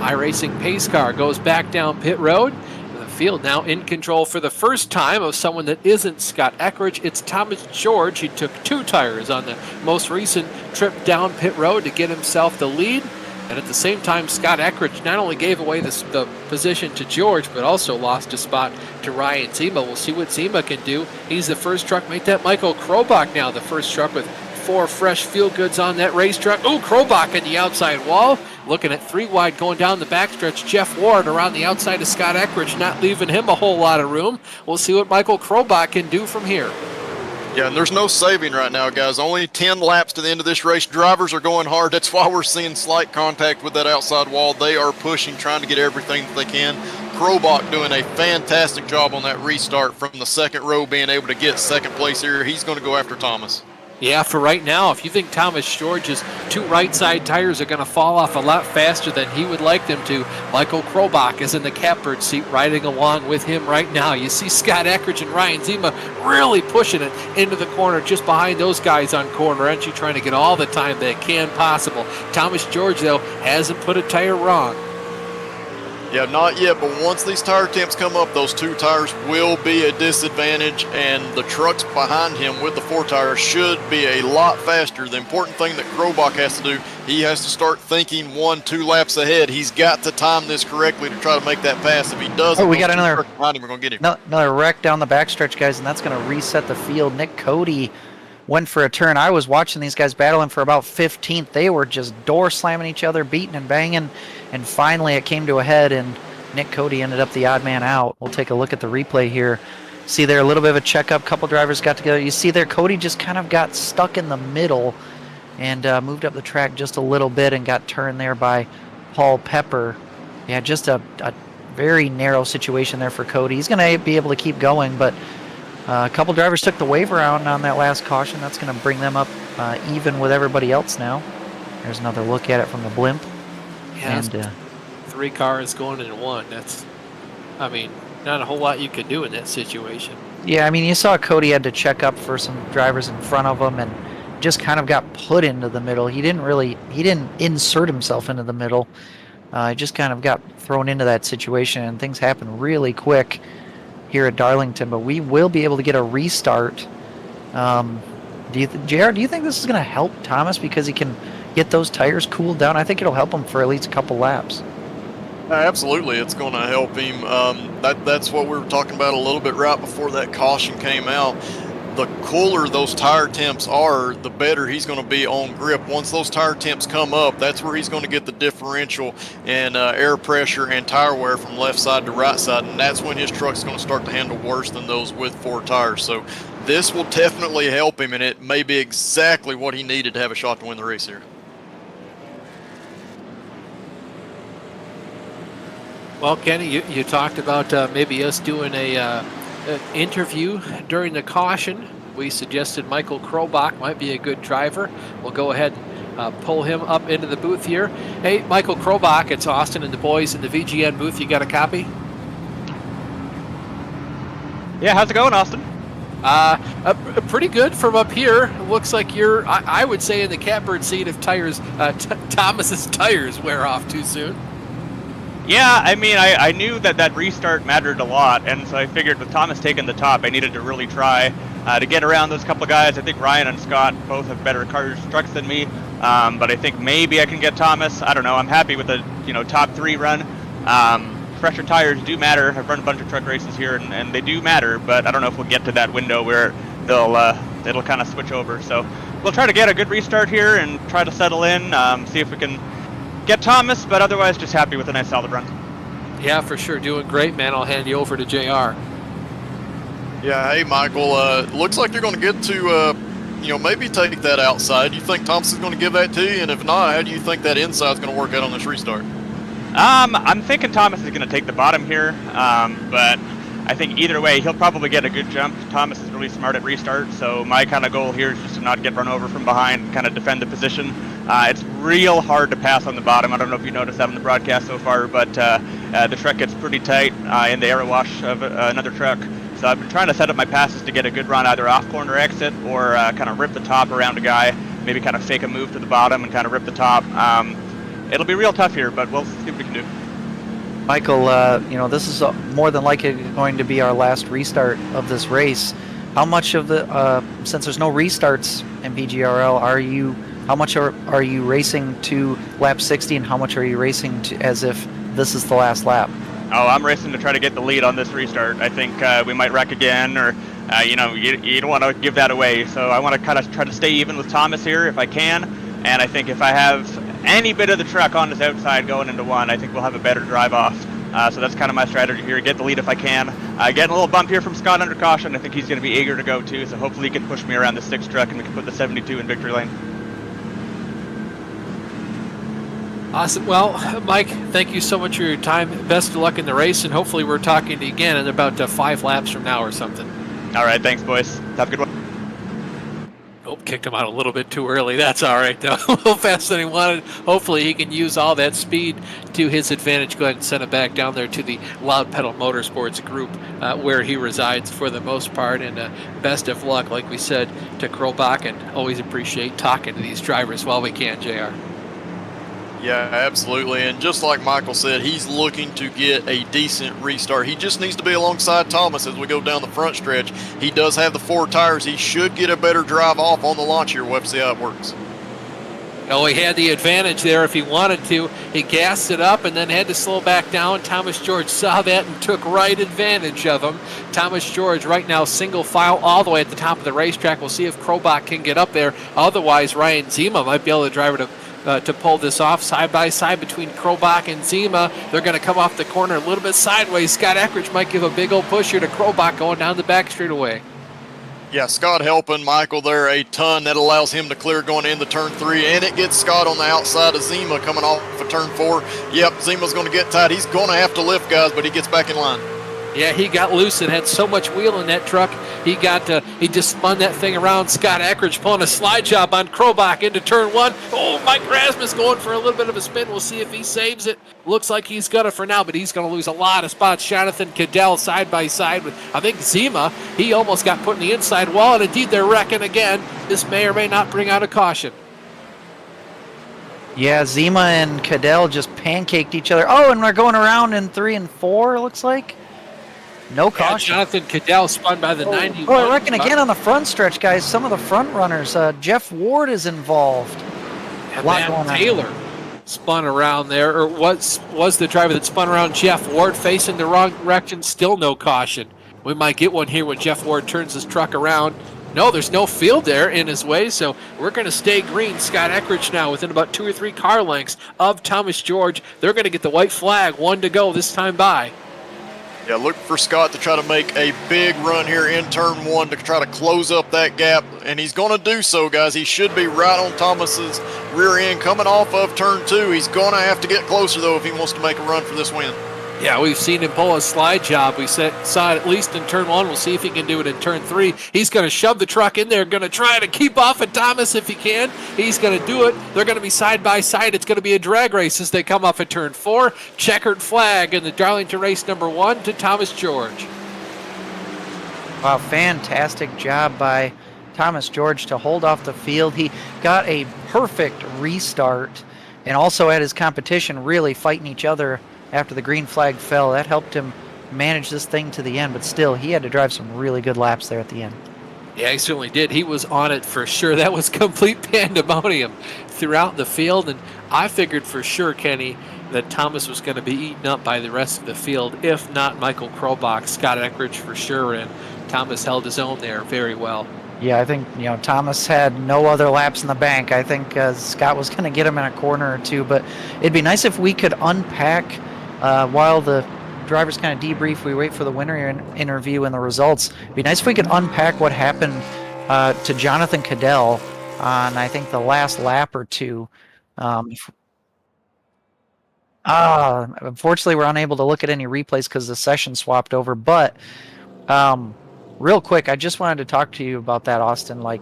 iRacing Pace Car goes back down pit road. The field now in control for the first time of someone that isn't Scott Eckrich. It's Thomas George. He took 2 tires on the most recent trip down pit road to get himself the lead. And at the same time, Scott Eckrich not only gave away the position to George, but also lost a spot to Ryan Zima. We'll see what Zima can do. He's the first truck. Make that Michael Krobach now the first truck with 4 fresh field goods on that race truck. Ooh, Krobach in the outside wall. Looking at 3 wide going down the backstretch. Jeff Ward around the outside of Scott Eckrich, not leaving him a whole lot of room. We'll see what Michael Krobach can do from here. Yeah, and there's no saving right now, guys. Only 10 laps to the end of this race. Drivers are going hard. That's why we're seeing slight contact with that outside wall. They are pushing, trying to get everything that they can. Krobach doing a fantastic job on that restart from the second row, being able to get second place here. He's going to go after Thomas. Yeah, for right now, if you think Thomas George's 2 right side tires are going to fall off a lot faster than he would like them to, Michael Krobach is in the catbird seat riding along with him right now. You see Scott Eckridge and Ryan Zima really pushing it into the corner just behind those guys on corner entry, trying to get all the time they can possible. Thomas George, though, hasn't put a tire wrong. Yeah, not yet, but once these tire temps come up, those 2 tires will be a disadvantage, and the trucks behind him with the 4 tires should be a lot faster. The important thing that Krobach has to do, he has to start thinking 1-2 laps ahead. He's got to time this correctly to try to make that pass. If he doesn't, we got another trucks behind him are going to get him. Another wreck down the backstretch, guys, and that's going to reset the field. Nick Cody went for a turn. I was watching these guys battling for about 15th. They were just door slamming each other, beating and banging, and finally it came to a head, and Nick Cody ended up the odd man out. We'll take a look at the replay here. See there, a little bit of a checkup. Couple drivers got together. You see there, Cody just kind of got stuck in the middle and moved up the track just a little bit and got turned there by Paul Pepper. Yeah, just a very narrow situation there for Cody. He's going to be able to keep going, but a couple drivers took the wave around on that last caution. That's going to bring them up even with everybody else now. There's another look at it from the blimp. Yeah, and 3 cars going into 1. That's, I mean, not a whole lot you could do in that situation. yeah, I mean, you saw Cody had to check up for some drivers in front of him and just kind of got put into the middle. He didn't insert himself into the middle. He just kind of got thrown into that situation, and things happen really quick here at Darlington. But we will be able to get a restart. JR, do you think this is going to help Thomas because he can get those tires cooled down? I think it'll help him for at least a couple laps. Absolutely, it's going to help him. That's what we were talking about a little bit right before that caution came out. The cooler those tire temps are, the better he's going to be on grip. Once those tire temps come up, that's where he's going to get the differential in air pressure and tire wear from left side to right side, and that's when his truck's going to start to handle worse than those with 4 tires. So this will definitely help him, and it may be exactly what he needed to have a shot to win the race here. Well, Kenny, you talked about maybe us doing an interview during the caution. We suggested Michael Krobach might be a good driver. We'll go ahead and pull him up into the booth here. Hey, Michael Krobach, it's Austin and the boys in the VGN booth. You got a copy? Yeah, how's it going, Austin? Pretty good from up here. Looks like you're, I would say, in the catbird seat if tires, Thomas's tires wear off too soon. Yeah, I mean, I knew that restart mattered a lot, and so I figured with Thomas taking the top, I needed to really try to get around those couple of guys. I think Ryan and Scott both have better trucks than me, but I think maybe I can get Thomas. I don't know. I'm happy with the top 3 run. Fresher tires do matter. I've run a bunch of truck races here, and they do matter, but I don't know if we'll get to that window where it'll kind of switch over. So we'll try to get a good restart here and try to settle in, see if we can get Thomas, but otherwise just happy with a nice solid run. Yeah, for sure. Doing great, man. I'll hand you over to JR. Yeah, hey, Michael. Looks like you're going to get to, maybe take that outside. You think Thomas is going to give that to you? And if not, how do you think that inside is going to work out on this restart? I'm thinking Thomas is going to take the bottom here, but I think either way, he'll probably get a good jump. Thomas is really smart at restart, so my kind of goal here is just to not get run over from behind, kind of defend the position. It's real hard to pass on the bottom. I don't know if you noticed that on the broadcast so far, but the truck gets pretty tight in the aero wash of another truck. So I've been trying to set up my passes to get a good run, either off corner exit or kind of rip the top around a guy, maybe kind of fake a move to the bottom and kind of rip the top. It'll be real tough here, but we'll see what we can do. Michael, this is more than likely going to be our last restart of this race. How much of the, since there's no restarts in PGRL, how much are you racing to lap 60, and how much are you racing to as if this is the last lap? Oh, I'm racing to try to get the lead on this restart. I think we might wreck again, or you don't want to give that away. So I want to kind of try to stay even with Thomas here if I can. And I think if I have any bit of the truck on this outside going into 1, I think we'll have a better drive off. So that's kind of my strategy here, get the lead if I can. Getting a little bump here from Scott under caution. I think he's going to be eager to go too, so hopefully he can push me around the 6th truck and we can put the 72 in victory lane. Awesome. Well, Mike, thank you so much for your time. Best of luck in the race, and hopefully we're talking to you again in about 5 laps from now or something. All right, thanks, boys. Have a good one. Oh, kicked him out a little bit too early. That's all right, though. A little faster than he wanted. Hopefully he can use all that speed to his advantage. Go ahead and send him back down there to the Loud Pedal Motorsports group where he resides for the most part. And best of luck, like we said, to Krobach, and always appreciate talking to these drivers while we can, JR. Yeah, absolutely. And just like Michael said, he's looking to get a decent restart. He just needs to be alongside Thomas as we go down the front stretch. He does have the 4 tires. He should get a better drive off on the launch here. We'll have to see how it works. Oh, he had the advantage there if he wanted to. He gassed it up and then had to slow back down. Thomas George saw that and took right advantage of him. Thomas George right now single file all the way at the top of the racetrack. We'll see if Krobach can get up there. Otherwise, Ryan Zima might be able to drive it to pull this off side by side between Krobach and Zima. They're going to come off the corner a little bit sideways. Scott Eckridge might give a big old push here to Krobach going down the back straightaway. Yeah, Scott helping Michael there a ton. That allows him to clear going into turn 3, and it gets Scott on the outside of Zima coming off of turn 4. Yep, Zima's going to get tight. He's going to have to lift, guys, but he gets back in line. Yeah, he got loose and had so much wheel in that truck. He just spun that thing around. Scott Eckridge pulling a slide job on Krobach into turn 1. Oh, Mike Rasmus going for a little bit of a spin. We'll see if he saves it. Looks like he's got it for now, but he's going to lose a lot of spots. Jonathan Cadell side by side with, I think, Zima. He almost got put in the inside wall, and indeed they're wrecking again. This may or may not bring out a caution. Yeah, Zima and Cadell just pancaked each other. Oh, and we're going around in 3 and 4, it looks like. No caution. Yeah, Jonathan Cadell spun by the 91. Oh, I reckon again on the front stretch, guys. Some of the front runners. Jeff Ward is involved. And Matt Taylor spun around there, or was the driver that spun around Jeff Ward facing the wrong direction. Still no caution. We might get one here when Jeff Ward turns his truck around. No, there's no field there in his way, so we're going to stay green. Scott Eckridge now within about 2 or 3 car lengths of Thomas George. They're going to get the white flag, 1 to go this time by. Yeah, look for Scott to try to make a big run here in turn 1 to try to close up that gap, and he's going to do so, guys. He should be right on Thomas's rear end coming off of turn 2. He's going to have to get closer, though, if he wants to make a run for this win. Yeah, we've seen him pull a slide job. We saw it at least in turn 1. We'll see if he can do it in turn 3. He's going to shove the truck in there, going to try to keep off of Thomas if he can. He's going to do it. They're going to be side by side. It's going to be a drag race as they come off at turn 4. Checkered flag in the Darlington race number 1 to Thomas George. Wow, fantastic job by Thomas George to hold off the field. He got a perfect restart and also had his competition really fighting each other after the green flag fell. That helped him manage this thing to the end, but still, he had to drive some really good laps there at the end. Yeah, he certainly did. He was on it for sure. That was complete pandemonium throughout the field, and I figured for sure, Kenny, that Thomas was going to be eaten up by the rest of the field, if not Michael Krobach, Scott Eckridge for sure, and Thomas held his own there very well. Yeah, I think, Thomas had no other laps in the bank. I think Scott was going to get him in a corner or two, but it'd be nice if we could unpack while the drivers kind of debrief, we wait for the winner interview and the results. It'd be nice if we could unpack what happened to Jonathan Cadell on, I think, the last lap or two. Unfortunately, we're unable to look at any replays because the session swapped over. But real quick, I just wanted to talk to you about that, Austin. Like,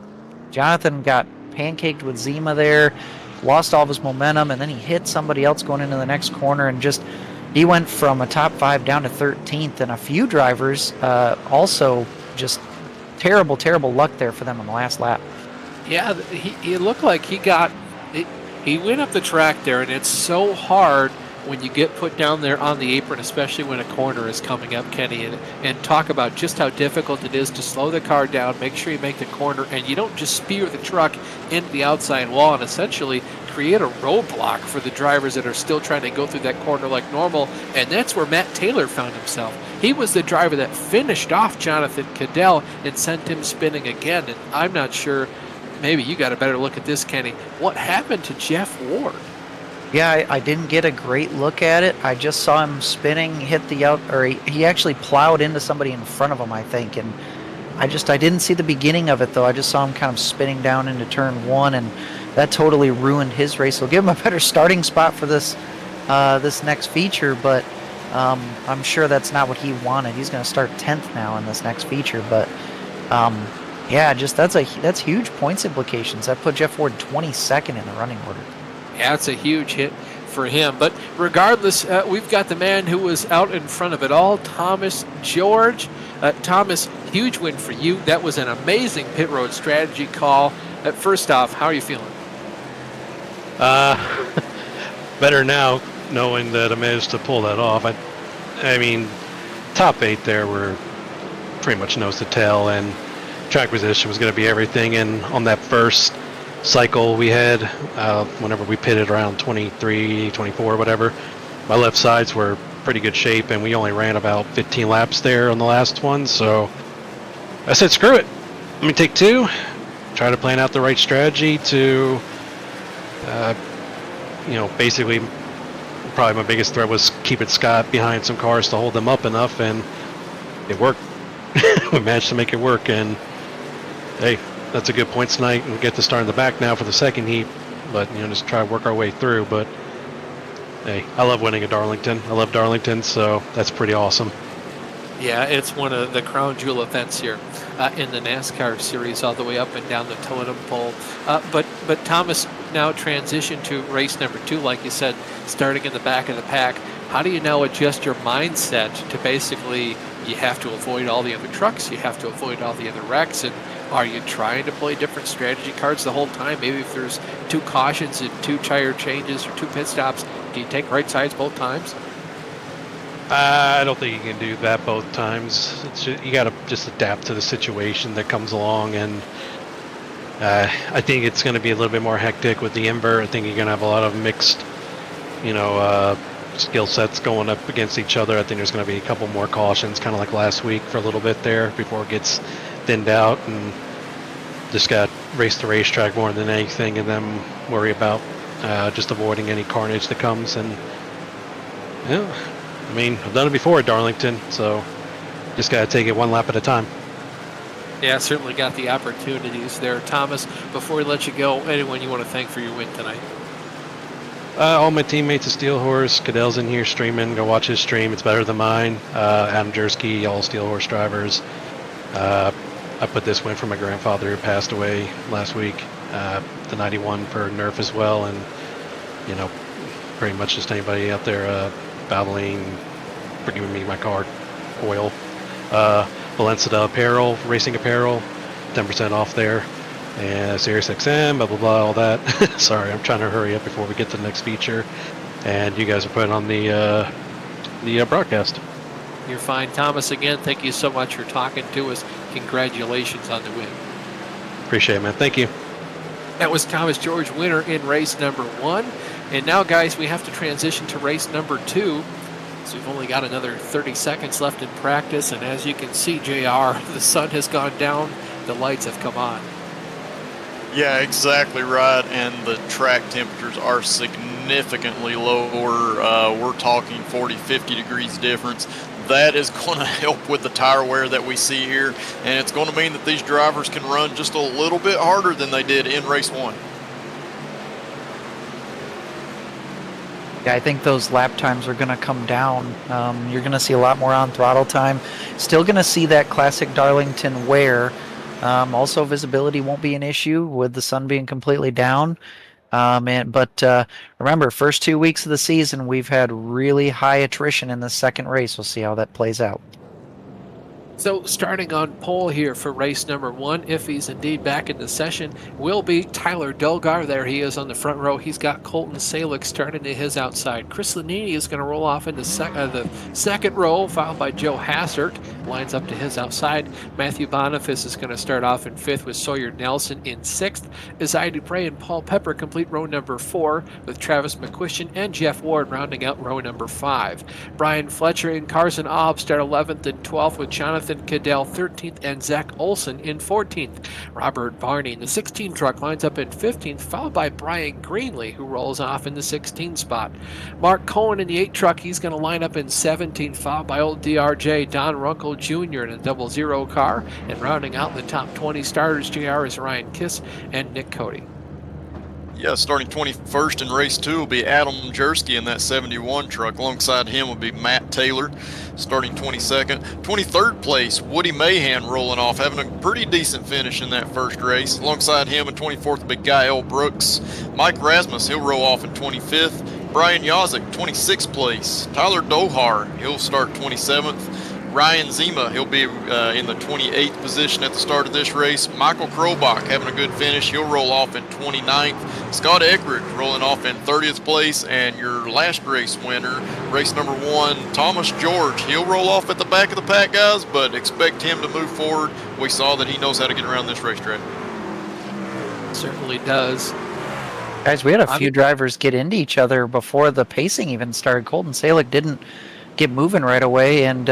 Jonathan got pancaked with Zima there, lost all of his momentum, and then he hit somebody else going into the next corner, and he went from a top 5 down to 13th, and a few drivers also just terrible luck there for them on the last lap. Yeah, he looked like he went up the track there, and it's so hard when you get put down there on the apron, especially when a corner is coming up, Kenny, and talk about just how difficult it is to slow the car down, make sure you make the corner, and you don't just spear the truck into the outside wall and essentially create a roadblock for the drivers that are still trying to go through that corner like normal, and that's where Matt Taylor found himself. He was the driver that finished off Jonathan Cadell and sent him spinning again, and I'm not sure, maybe you got a better look at this, Kenny. What happened to Jeff Ward? Yeah, I didn't get a great look at it. I just saw him spinning, hit the he actually plowed into somebody in front of him, I think, and I didn't see the beginning of it, though. I just saw him kind of spinning down into turn 1, and that totally ruined his race. It'll give him a better starting spot for this next feature, but I'm sure that's not what he wanted. He's going to start 10th now in this next feature, but Yeah, just that's huge points implications. That put Jeff Ward 22nd in the running order. Yeah, it's a huge hit for him. But regardless, we've got the man who was out in front of it all, Thomas George. Thomas, huge win for you. That was an amazing pit road strategy call. First off, how are you feeling? Better now, knowing that I managed to pull that off. I mean, top 8 there were pretty much nose to tail, and track position was going to be everything. And on that first cycle we had, whenever we pitted around 23, 24, whatever, my left sides were pretty good shape, and we only ran about 15 laps there on the last one. So I said, screw it. Let me take 2, try to plan out the right strategy to, basically, probably my biggest threat was keeping Scott behind some cars to hold them up enough, and it worked. We managed to make it work, and hey, that's a good point tonight, and we get to start in the back now for the second heat, but just try to work our way through. But hey, I love winning at Darlington. I love Darlington, so that's pretty awesome. Yeah, it's one of the crown jewel events here in the NASCAR series, all the way up and down the totem pole. But Thomas, now transition to race number 2, like you said, starting in the back of the pack. How do you now adjust your mindset to basically, you have to avoid all the other trucks, you have to avoid all the other wrecks, and are you trying to play different strategy cards the whole time? Maybe if there's 2 cautions and 2 tire changes or 2 pit stops, do you take right sides both times? I don't think you can do that both times. You got to just adapt to the situation that comes along, and I think it's going to be a little bit more hectic with the invert. I think you're going to have a lot of mixed, skill sets going up against each other. I think there's going to be a couple more cautions, kind of like last week for a little bit there before it gets thinned out, and just got race the racetrack more than anything, and then worry about just avoiding any carnage that comes. And I mean, I've done it before at Darlington, so just got to take it one lap at a time. Yeah, certainly got the opportunities there. Thomas, before we let you go, anyone you want to thank for your win tonight? All my teammates at Steel Horse. Cadell's in here streaming. Go watch his stream. It's better than mine. Adam Jersky, all Steel Horse drivers. I put this win for my grandfather who passed away last week. The 91 for Nerf as well, and pretty much just anybody out there battling for giving me my car oil. Valencia Apparel, Racing Apparel, 10% off there. And Sirius XM, blah, blah, blah, all that. Sorry, I'm trying to hurry up before we get to the next feature. And you guys are putting on the broadcast. You're fine. Thomas, again, thank you so much for talking to us. Congratulations on the win. Appreciate it, man. Thank you. That was Thomas George, winner in race number 1. And now, guys, we have to transition to race number 2. So we've only got another 30 seconds left in practice. And as you can see, JR, the sun has gone down. The lights have come on. Yeah, exactly right. And the track temperatures are significantly lower. We're talking 40, 50 degrees difference. That is going to help with the tire wear that we see here. And it's going to mean that these drivers can run just a little bit harder than they did in race 1. Yeah, I think those lap times are going to come down. You're going to see a lot more on throttle time. Still going to see that classic Darlington wear. Also, visibility won't be an issue with the sun being completely down. But remember, first 2 weeks of the season, we've had really high attrition in the second race. We'll see how that plays out. So starting on pole here for race number 1, if he's indeed back in the session, will be Tyler Delgar. There he is on the front row. He's got Colton Salick starting to his outside. Chris Lanini is going to roll off into the second row, followed by Joe Hassert. Lines up to his outside. Matthew Boniface is going to start off in 5th with Sawyer Nelson in 6th. Isaiah Dupre and Paul Pepper complete row number 4 with Travis McQuistion and Jeff Ward rounding out row number 5. Brian Fletcher and Carson Obb start 11th and 12th with Jonathan Cadell 13th and Zach Olson in 14th. Robert Barney in the 16 truck lines up in 15th, followed by Brian Greenlee, who rolls off in the 16 spot. Mark Cohen in the 8 truck, he's going to line up in 17th, followed by old DRJ Don Runkle Jr. in a 00 car, and rounding out the top 20 starters, JR, is Ryan Kiss and Nick Cody. Yeah, starting 21st in race 2 will be Adam Jersky in that 71 truck. Alongside him will be Matt Taylor, starting 22nd. 23rd place, Woody Mahan rolling off, having a pretty decent finish in that first race. Alongside him in 24th will be Guy L. Brooks. Mike Rasmus, he'll roll off in 25th. Brian Yazik, 26th place. Tyler Dohar, he'll start 27th. Ryan Zima, he'll be in the 28th position at the start of this race. Michael Krobach having a good finish. He'll roll off in 29th. Scott Eckridge rolling off in 30th place. And your last race winner, race number 1, Thomas George. He'll roll off at the back of the pack, guys, but expect him to move forward. We saw that he knows how to get around this racetrack. Certainly does. Guys, we had a few drivers get into each other before the pacing even started. Colton Salick didn't get moving right away, and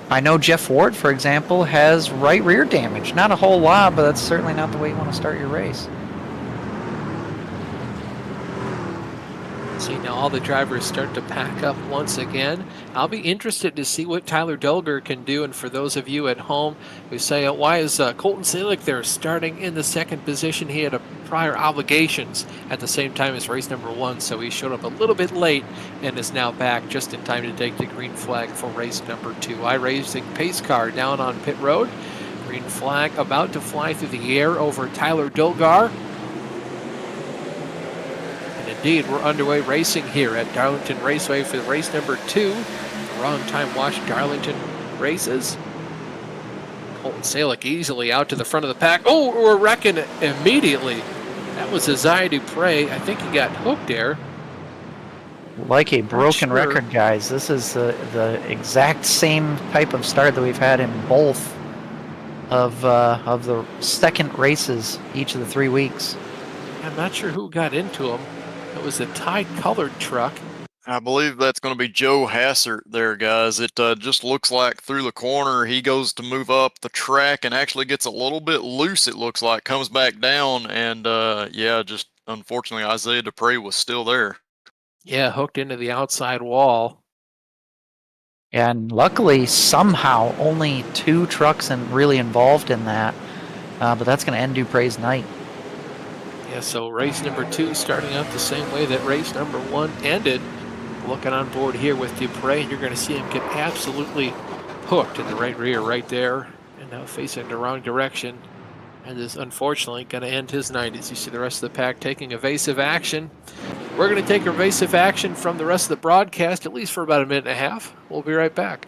I know Jeff Ward, for example, has right rear damage. Not a whole lot, but that's certainly not the way you want to start your race. See, now all the drivers start to pack up once again. I'll be interested to see what Tyler Dulger can do. And for those of you at home who say, why is Colton Salick there starting in the second position? He had prior obligations at the same time as race number 1, so he showed up a little bit late and is now back just in time to take the green flag for race number 2. iRacing pace car down on pit road. Green flag about to fly through the air over Tyler Dulgar. Indeed, we're underway racing here at Darlington Raceway for race number 2. Wrong time watch Darlington races. Colton Salick easily out to the front of the pack. Oh, we're wrecking it immediately. That was Isaiah Dupre. I think he got hooked there. Like a broken record, guys. This is the exact same type of start that we've had in both of the second races each of the 3 weeks. I'm not sure who got into him. It was a Tide-colored truck. I believe that's going to be Joe Hassert there, guys. It just looks like through the corner, he goes to move up the track and actually gets a little bit loose, it looks like, comes back down, and yeah, just unfortunately, Isaiah Dupre was still there. Yeah, hooked into the outside wall. And luckily, somehow, only 2 trucks and really involved in that, but that's going to end Dupre's night. Yeah, so race number 2 starting out the same way that race number 1 ended. Looking on board here with Dupre, and you're going to see him get absolutely hooked in the right rear right there, and now facing the wrong direction. And is unfortunately going to end his night as you see the rest of the pack taking evasive action. We're going to take evasive action from the rest of the broadcast, at least for about a minute and a half. We'll be right back.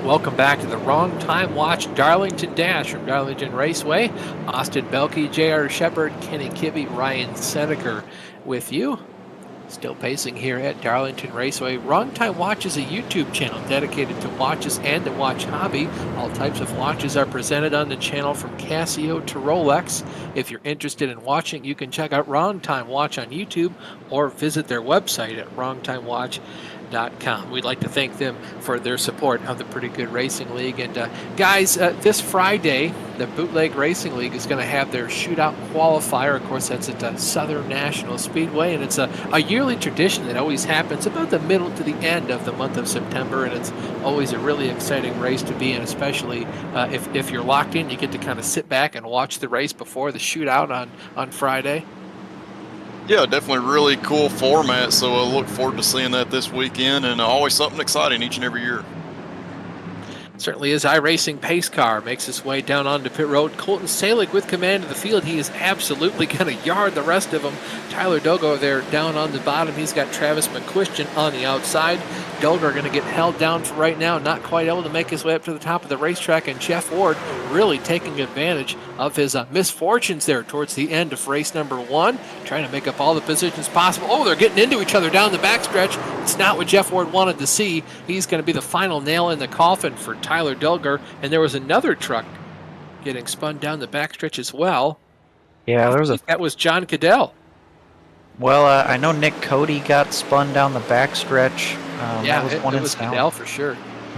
Welcome back to the Wrong Time Watch Darlington Dash from Darlington Raceway. Austin Belke, J.R. Shepard, Kenny Kibbe, Ryan Seneker with you. Still pacing here at Darlington Raceway. Wrong Time Watch is a YouTube channel dedicated to watches and the watch hobby. All types of watches are presented on the channel from Casio to Rolex. If you're interested in watching, you can check out Wrong Time Watch on YouTube or visit their website at wrongtimewatch.com. bootlegracing.com. We'd like to thank them for their support of the Pretty Good Racing League. And guys, this Friday, the Bootleg Racing League is going to have their shootout qualifier. Of course, that's at Southern National Speedway, and it's a yearly tradition that always happens about the middle to the end of the month of September, and it's always a really exciting race to be in, especially if you're locked in. You get to kind of sit back and watch the race before the shootout on Friday. Yeah, definitely really cool format, so I look forward to seeing that this weekend, and always something exciting each and every year. Certainly is. iRacing pace car makes its way down onto pit road. Colton Salick with command of the field. He is absolutely going to yard the rest of them. Tyler Dogo there down on the bottom. He's got Travis McQuistion on the outside. Dogo going to get held down for right now, not quite able to make his way up to the top of the racetrack, and Jeff Ward really taking advantage of his misfortunes there towards the end of race number 1, trying to make up all the positions possible. Oh, they're getting into each other down the backstretch. It's not what Jeff Ward wanted to see. He's going to be the final nail in the coffin for Tyler Dulger, and there was another truck getting spun down the backstretch as well. Yeah, That was John Cadell. Well, I know Nick Cody got spun down the backstretch. Yeah, that was it was Cadell for sure.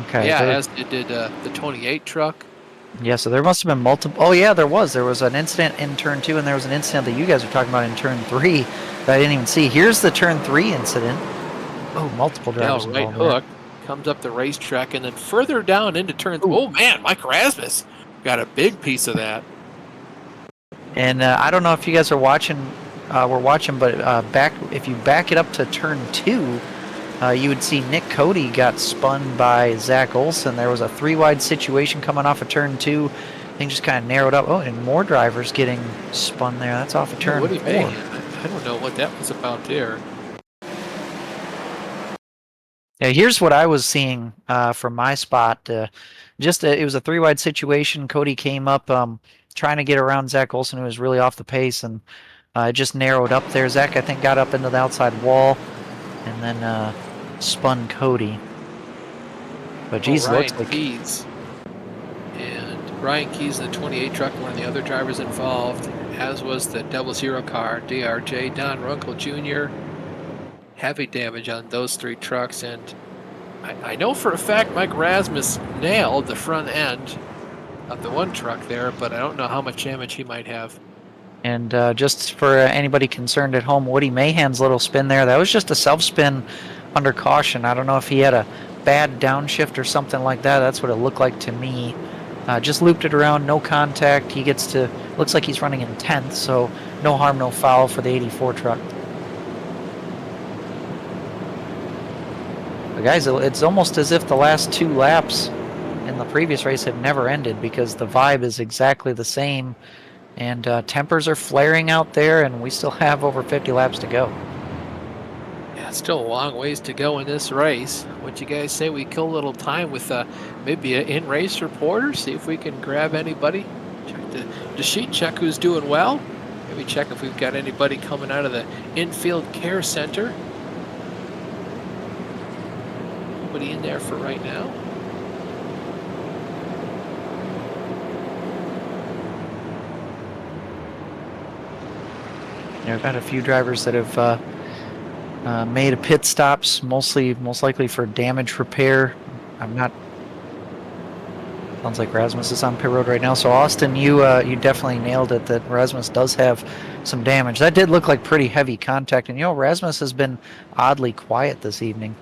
Okay. Yeah, as it did the 28 truck. Yeah, so there must have been multiple. Oh, yeah, there was. There was an incident in turn 2, and there was an incident that you guys were talking about in turn 3 that I didn't even see. Here's the turn 3 incident. Oh, multiple drivers Right involved hook comes up the racetrack, and then further down into turn. Oh man, Mike Rasmus got a big piece of that. And I don't know if you guys are watching. We're watching, but if you back it up to turn 2, you would see Nick Cody got spun by Zach Olson. There was a 3-wide situation coming off of turn 2. Things just kind of narrowed up. Oh, and more drivers getting spun there. That's off of turn 4. I don't know what that was about there. Yeah, here's what I was seeing from my spot. It was a 3-wide situation. Cody came up trying to get around Zach Olson, who was really off the pace, and it just narrowed up there. Zach, I think, got up into the outside wall and then spun Cody. But geez, it looks like Keys. And Ryan Keys in the 28 truck, one of the other drivers involved, as was the 00 car, DRJ, Don Runkle Jr. Heavy damage on those 3 trucks, and I know for a fact Mike Rasmus nailed the front end of the 1 truck there, but I don't know how much damage he might have. And just for anybody concerned at home, Woody Mahan's little spin there, that was just a self-spin under caution. I don't know if he had a bad downshift or something like that. That's what it looked like to me. Just looped it around, no contact. He gets to, looks like he's running in 10th, so no harm, no foul for the 84 truck. But guys, it's almost as if the last 2 laps in the previous race have never ended, because the vibe is exactly the same. And tempers are flaring out there, and we still have over 50 laps to go. Yeah, it's still a long ways to go in this race. What you guys say we kill a little time with maybe an in-race reporter, see if we can grab anybody? Check the sheet, check who's doing well. Maybe check if we've got anybody coming out of the infield care center. Nobody in there for right now. I've got a few drivers that have made a pit stops, most likely for damage repair. I'm not. Sounds like Rasmus is on pit road right now. So Austin, you definitely nailed it. That Rasmus does have some damage. That did look like pretty heavy contact, and Rasmus has been oddly quiet this evening.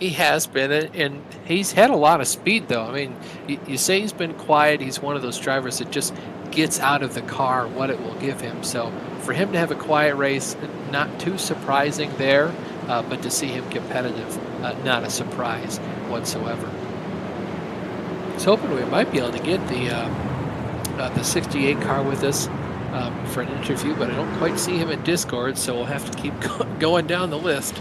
He has been, and he's had a lot of speed, though. I mean, you say he's been quiet. He's one of those drivers that just gets out of the car what it will give him. So for him to have a quiet race, not too surprising there, but to see him competitive, not a surprise whatsoever. I was hoping we might be able to get the 68 car with us for an interview, but I don't quite see him in Discord, so we'll have to keep going down the list.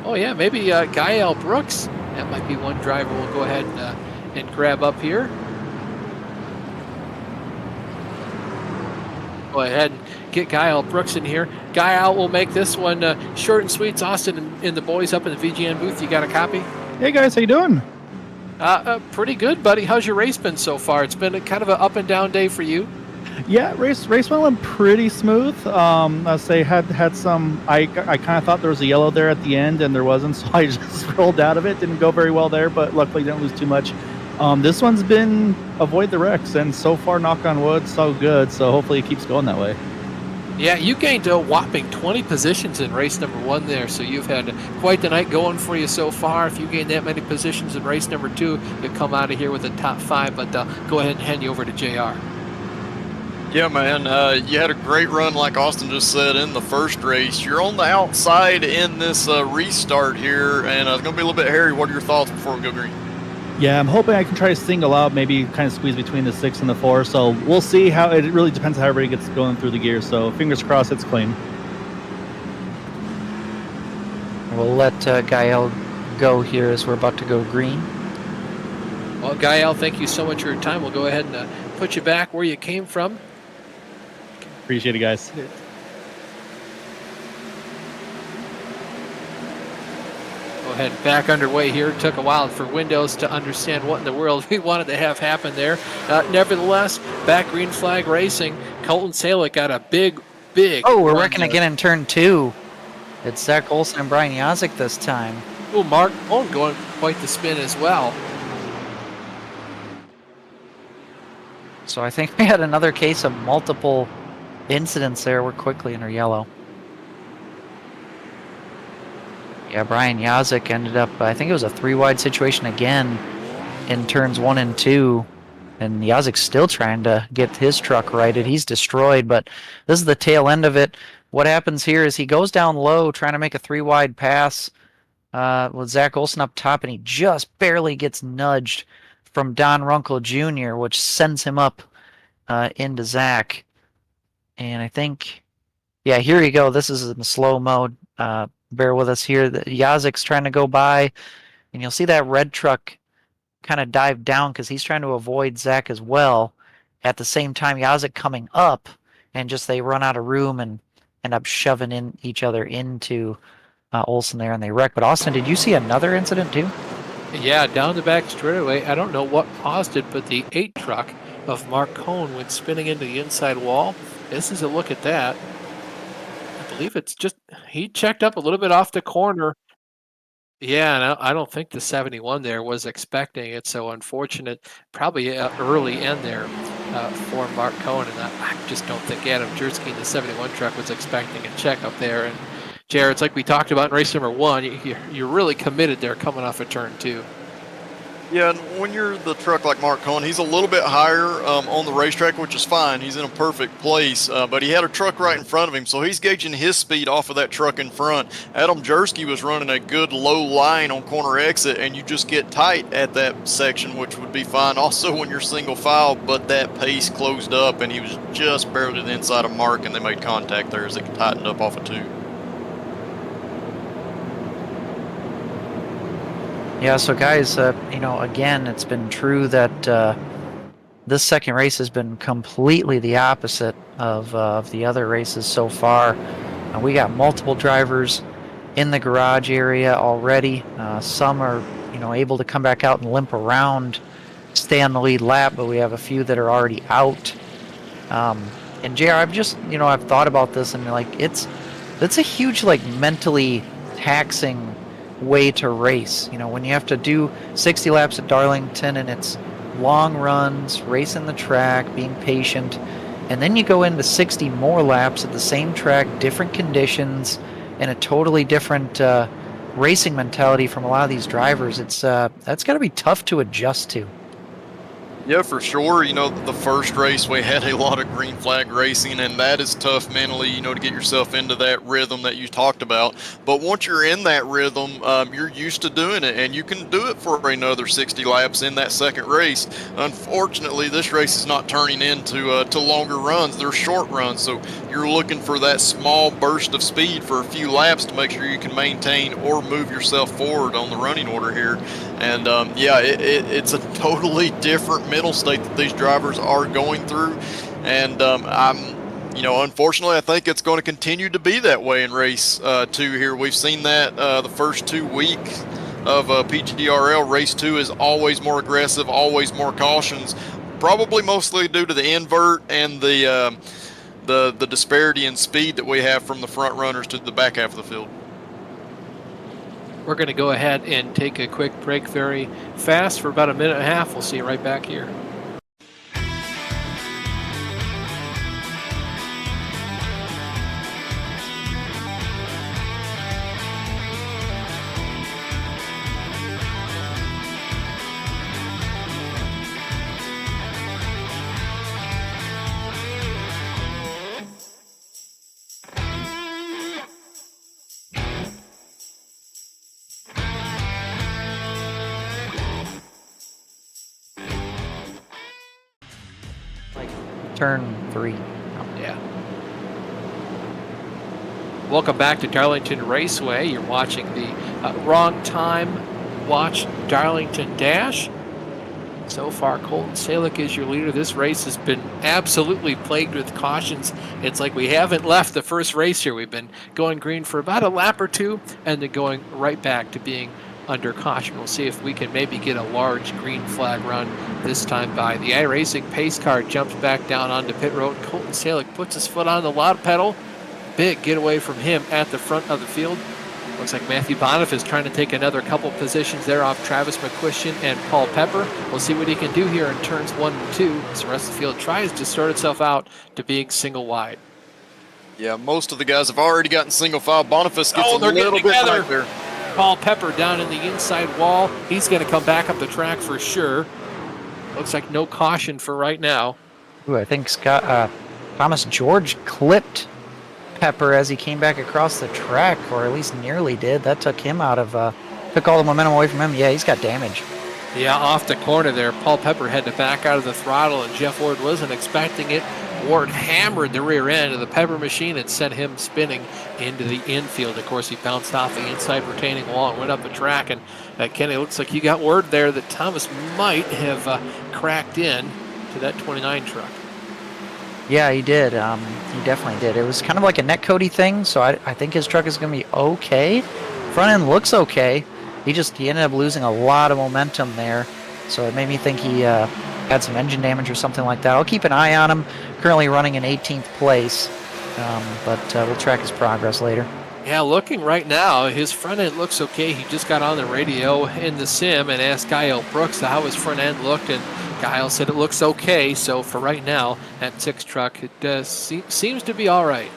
Oh yeah, maybe Gael Brooks. That might be one driver we'll go ahead and grab up here. Go ahead and get Gael Brooks in here. Gael will make this one short and sweet. Austin and the boys up in the VGN booth. You got a copy? Hey guys, how you doing? Pretty good, buddy. How's your race been so far? It's been a kind of an up and down day for you. Yeah, race one went pretty smooth. I say had some. I kind of thought there was a yellow there at the end, and there wasn't, so I just rolled out of it. Didn't go very well there, but luckily didn't lose too much. This one's been avoid the wrecks, and so far, knock on wood, so good. So hopefully it keeps going that way. Yeah, you gained a whopping 20 positions in race number 1 there, so you've had quite the night going for you so far. If you gain that many positions in race number 2, you'll come out of here with a top 5, but go ahead and hand you over to JR. Yeah, man, you had a great run, like Austin just said, in the first race. You're on the outside in this restart here, and it's going to be a little bit hairy. What are your thoughts before we go green? Yeah, I'm hoping I can try to single out, maybe kind of squeeze between the 6 and the 4. So we'll see how it really depends how everybody gets going through the gears. So fingers crossed it's clean. We'll let Gael go here as we're about to go green. Well, Gael, thank you so much for your time. We'll go ahead and put you back where you came from. Appreciate it, guys. Go ahead, back underway here. It took a while for Windows to understand what in the world we wanted to have happen there. Nevertheless, back green flag racing. Colton Salick got a big. Oh, we're wrecking again in turn 2. It's Zach Olson and Brian Yazik this time. Oh, Mark Owen going quite the spin as well. So I think we had another case of multiple incidents there. We're quickly in our yellow. Yeah, Brian Yazik ended up, I think it was a 3-wide situation again in turns 1 and 2. And Yazik's still trying to get his truck righted. He's destroyed, but this is the tail end of it. What happens here is he goes down low trying to make a 3-wide pass with Zach Olson up top, and he just barely gets nudged from Don Runkle Jr., which sends him up into Zach. And I think, yeah, here you go. This is in slow mode. Bear with us here. Yazik's trying to go by, and you'll see that red truck kind of dive down because he's trying to avoid Zach as well. At the same time, Yazik coming up, and just they run out of room and end up shoving in each other into Olson there, and they wreck. But Austin, did you see another incident too? Yeah, down the back straightaway. I don't know what caused it, but the 8 truck of Mark Cohn went spinning into the inside wall. This is a look at that. I believe it's just, he checked up a little bit off the corner. Yeah, and I don't think the 71 there was expecting it, so unfortunate. Probably early in there for Mark Cohen, and I just don't think Adam Jersky in the 71 truck was expecting a check up there. And Jared, it's like we talked about in race number 1, you're really committed there coming off of turn 2. Yeah, and when you're the truck like Mark Cohen, he's a little bit higher on the racetrack, which is fine. He's in a perfect place, but he had a truck right in front of him, so he's gauging his speed off of that truck in front. Adam Jersky was running a good low line on corner exit, and you just get tight at that section, which would be fine also when you're single file, but that pace closed up, and he was just barely to the inside of Mark, and they made contact there as they tightened up off of 2. Yeah, so guys, again, it's been true that this second race has been completely the opposite of the other races so far. We got multiple drivers in the garage area already. Some are, able to come back out and limp around, stay on the lead lap, but we have a few that are already out. And JR, I've thought about this, and it's a huge, mentally taxing way to race. When you have to do 60 laps at Darlington, and it's long runs, racing the track, being patient, and then you go into 60 more laps at the same track, different conditions, and a totally different racing mentality from a lot of these drivers. That's got to be tough to adjust to. Yeah, for sure. The first race we had a lot of green flag racing, and that is tough mentally, to get yourself into that rhythm that you talked about. But once you're in that rhythm, you're used to doing it, and you can do it for another 60 laps in that second race. Unfortunately, this race is not turning into to longer runs. They're short runs, so you're looking for that small burst of speed for a few laps to make sure you can maintain or move yourself forward on the running order here. And it's a totally different mental state that these drivers are going through, and unfortunately I think it's going to continue to be that way in race 2 here. We've seen that the first 2 weeks of PGRL. Race 2 is always more aggressive, always more cautions, Probably mostly due to the invert and the disparity in speed that we have from the front runners to the back half of the field. We're going to go ahead and take a quick break very fast for about a minute and a half. We'll see you right back here. Turn 3. Yeah. Welcome back to Darlington Raceway. You're watching the Wrong Time Watch Darlington Dash. So far, Colton Salick is your leader. This race has been absolutely plagued with cautions. It's like we haven't left the first race here. We've been going green for about a lap or two and then going right back to being under caution. We'll see if we can maybe get a large green flag run this time by. The iRacing pace car jumps back down onto pit road. Colton Salick puts his foot on the loud pedal. Big getaway from him at the front of the field. Looks like Matthew Boniff is trying to take another couple positions there off Travis McQuistion and Paul Pepper. We'll see what he can do here in turns 1 and 2 as the rest of the field tries to sort itself out to being single wide. Yeah, most of the guys have already gotten single file. Boniface gets a they're little getting bit together. back there. Paul Pepper down in the inside wall. He's going to come back up the track for sure. Looks like no caution for right now. Ooh, I think Thomas George clipped Pepper as he came back across the track, or at least nearly did. That took him out of, took all the momentum away from him. Yeah, he's got damage. Yeah, off the corner there, Paul Pepper had to back out of the throttle, and Jeff Ward wasn't expecting it. Ward hammered the rear end of the Pepper machine and sent him spinning into the infield. Of course, he bounced off the inside retaining wall and went up the track. And Kenny, looks like you got word there that Thomas might have cracked in to that 29 truck. Yeah, he did. He definitely did. It was kind of like a netcody thing, so I think his truck is going to be okay. Front end looks okay. He ended up losing a lot of momentum there, so it made me think he had some engine damage or something like that. I'll keep an eye on him. Currently running in 18th place, but we'll track his progress later. Yeah, looking right now, his front end looks okay. He just got on the radio in the sim and asked Kyle Brooks how his front end looked, and Kyle said it looks okay. So for right now, that 6 truck, it seems to be all right.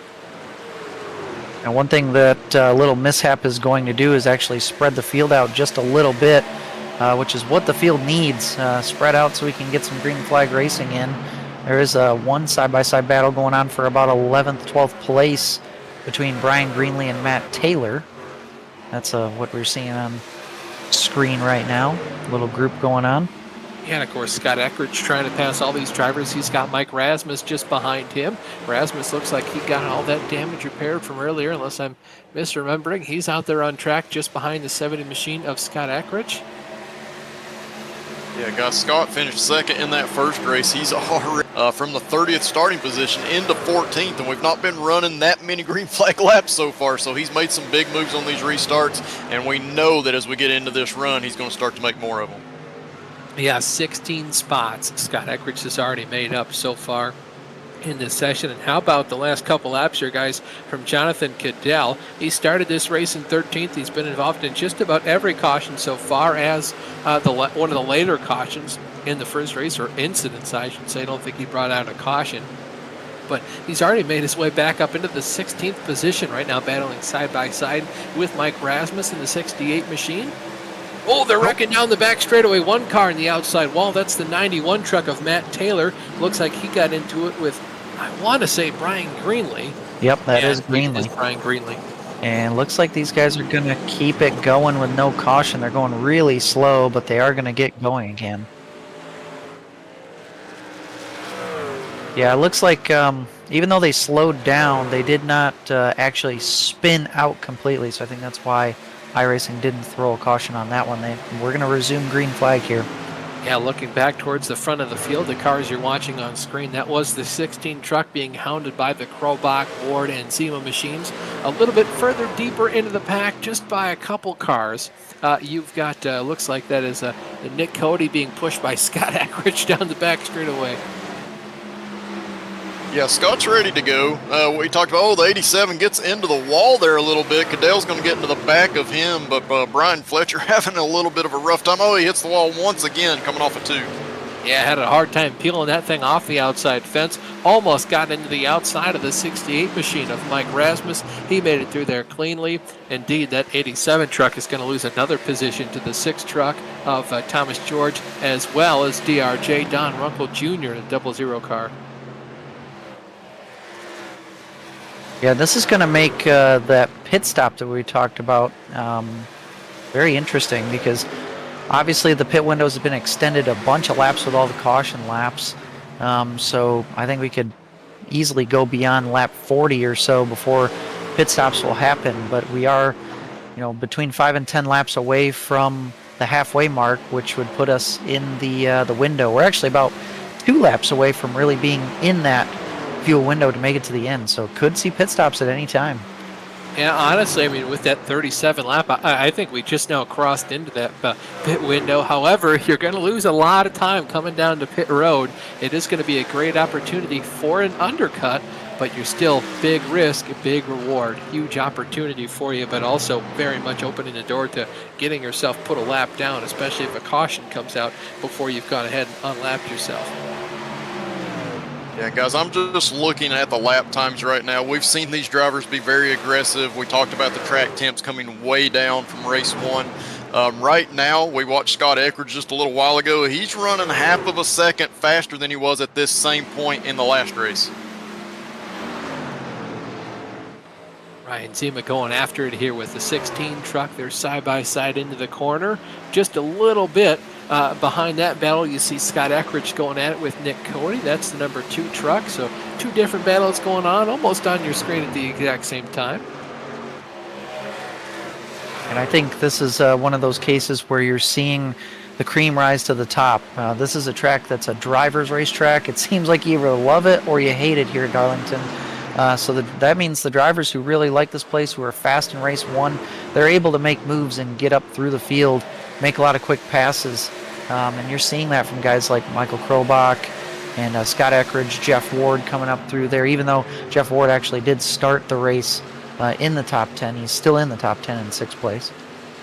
And one thing that little mishap is going to do is actually spread the field out just a little bit, which is what the field needs. Spread out so we can get some green flag racing in. There is one side-by-side battle going on for about 11th, 12th place between Brian Greenlee and Matt Taylor. That's what we're seeing on screen right now. Little group going on. Yeah, and of course, Scott Eckridge trying to pass all these drivers. He's got Mike Rasmus just behind him. Rasmus looks like he got all that damage repaired from earlier, unless I'm misremembering. He's out there on track just behind the 70 machine of Scott Eckridge. Yeah, guys, Scott finished second in that first race. He's already from the 30th starting position into 14th, and we've not been running that many green flag laps so far, so he's made some big moves on these restarts, and we know that as we get into this run, he's going to start to make more of them. Yeah, 16 spots Scott Eckridge has already made up so far in this session. And how about the last couple laps here, guys, from Jonathan Cadell? He started this race in 13th. He's been involved in just about every caution so far as one of the later cautions in the first race, or incidents, I should say. I don't think he brought out a caution. But he's already made his way back up into the 16th position right now, battling side by side with Mike Rasmus in the 68 machine. Oh, they're wrecking down the back straightaway. One car in the outside wall. That's the 91 truck of Matt Taylor. Looks like he got into it with, I want to say, Brian Greenlee. Yep, that is Greenlee. It is Brian Greenlee. And looks like these guys are going to keep it going with no caution. They're going really slow, but they are going to get going again. Yeah, it looks like even though they slowed down, they did not actually spin out completely. So I think that's why iRacing didn't throw a caution on that one. We're going to resume green flag here. Yeah, looking back towards the front of the field, the cars you're watching on screen, that was the 16 truck being hounded by the Krobach, Ward, and Zima machines. A little bit further deeper into the pack, just by a couple cars, you've got, looks like that is Nick Cody being pushed by Scott Ackridge down the back straightaway. Yeah, Scott's ready to go. We talked about, the 87 gets into the wall there a little bit. Cadell's going to get into the back of him, but Brian Fletcher having a little bit of a rough time. He hits the wall once again, coming off a 2. Yeah, had a hard time peeling that thing off the outside fence. Almost got into the outside of the 68 machine of Mike Rasmus. He made it through there cleanly. Indeed, that 87 truck is going to lose another position to the 6 truck of Thomas George, as well as DRJ Don Runkle Jr. in a 00 car. Yeah, this is going to make that pit stop that we talked about very interesting, because obviously the pit windows have been extended a bunch of laps with all the caution laps. So I think we could easily go beyond lap 40 or so before pit stops will happen. But we are, between 5 and 10 laps away from the halfway mark, which would put us in the window. We're actually about 2 laps away from really being in that fuel window to make it to the end, so could see pit stops at any time. Yeah, honestly, I mean, with that 37 lap, I think we just now crossed into that pit window. However, you're going to lose a lot of time coming down to pit road. It is going to be a great opportunity for an undercut, but you're still big risk, big reward. Huge opportunity for you, but also very much opening the door to getting yourself put a lap down, especially if a caution comes out before you've gone ahead and unlapped yourself. Yeah, guys, I'm just looking at the lap times right now. We've seen these drivers be very aggressive. We talked about the track temps coming way down from race 1. Right now, we watched Scott Eckridge just a little while ago. He's running half of a second faster than he was at this same point in the last race. Ryan Zima going after it here with the 16 truck. They're side by side into the corner. Just a little bit behind that battle, you see Scott Eckridge going at it with Nick Cody. That's the number 2 truck. So 2 different battles going on, almost on your screen at the exact same time. And I think this is one of those cases where you're seeing the cream rise to the top. This is a track that's a driver's racetrack. It seems like you either love it or you hate it here at Darlington. So that means the drivers who really like this place, who are fast in race 1, they're able to make moves and get up through the field, make a lot of quick passes. And you're seeing that from guys like Michael Krobach and Scott Eckridge, Jeff Ward coming up through there. Even though Jeff Ward actually did start the race in the top 10, he's still in the top 10 in 6th place.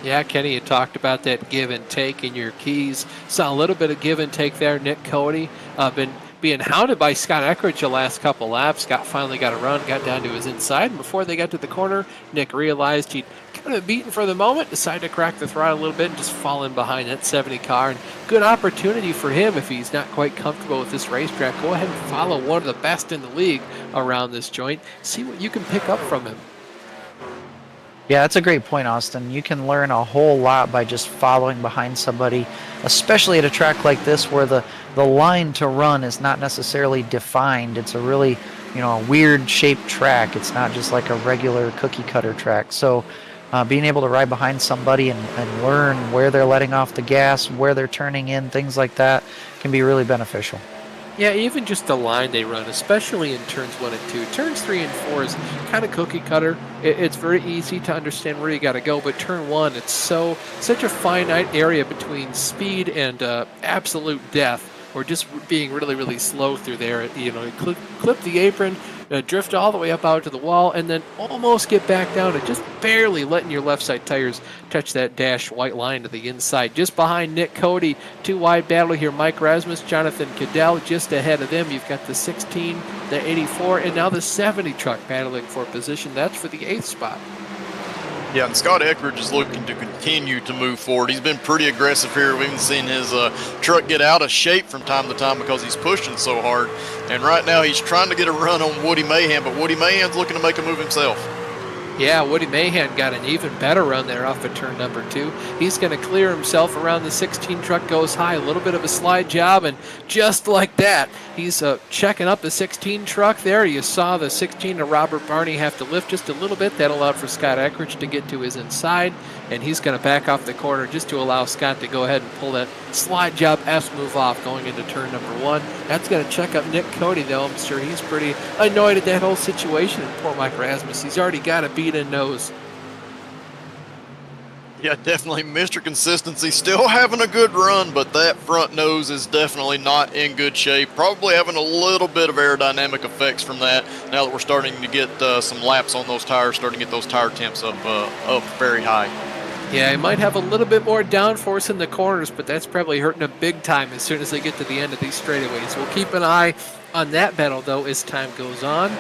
Yeah, Kenny, you talked about that give and take in your keys. Saw a little bit of give and take there. Nick Cody been being hounded by Scott Eckridge the last couple laps. Scott finally got a run, got down to his inside, and before they got to the corner, Nick realized he'd kind of beaten for the moment, decided to crack the throttle a little bit and just fall in behind that 70 car. And good opportunity for him if he's not quite comfortable with this racetrack. Go ahead and follow one of the best in the league around this joint. See what you can pick up from him. Yeah, that's a great point, Austin. You can learn a whole lot by just following behind somebody, especially at a track like this where the line to run is not necessarily defined. It's a really, a weird shaped track. It's not just like a regular cookie cutter track. So being able to ride behind somebody and learn where they're letting off the gas, where they're turning in, things like that can be really beneficial. Yeah, even just the line they run, especially in turns 1 and 2. Turns 3 and 4 is kind of cookie cutter. It's very easy to understand where you got to go, but turn 1, it's such a finite area between speed and absolute death, or just being really, really slow through there. Clip the apron, drift all the way up out to the wall, and then almost get back down to just barely letting your left side tires touch that dashed white line to the inside. Just behind Nick Cody, 2 wide battle here. Mike Rasmus, Jonathan Cadell just ahead of them. You've got the 16, the 84, and now the 70 truck battling for position. That's for the 8th spot. Yeah, and Scott Eckridge is looking to continue to move forward. He's been pretty aggressive here. We've even seen his truck get out of shape from time to time because he's pushing so hard. And right now he's trying to get a run on Woody Mahan, but Woody Mahan's looking to make a move himself. Yeah, Woody Mahan got an even better run there off of turn number 2. He's going to clear himself around the 16 truck, goes high, a little bit of a slide job, and just like that, he's checking up the 16 truck there. You saw the 16 to Robert Barney have to lift just a little bit. That allowed for Scott Eckridge to get to his inside, and he's going to back off the corner just to allow Scott to go ahead and pull that slide job S move off going into turn number 1. That's going to check up Nick Cody, though. I'm sure he's pretty annoyed at that whole situation. And poor Mike Rasmus, he's already got a beat in nose. Yeah, definitely Mr. Consistency. Still having a good run, but that front nose is definitely not in good shape. Probably having a little bit of aerodynamic effects from that now that we're starting to get some laps on those tires, starting to get those tire temps up very high. Yeah, he might have a little bit more downforce in the corners, but that's probably hurting him big time as soon as they get to the end of these straightaways. We'll keep an eye on that battle, though, as time goes on.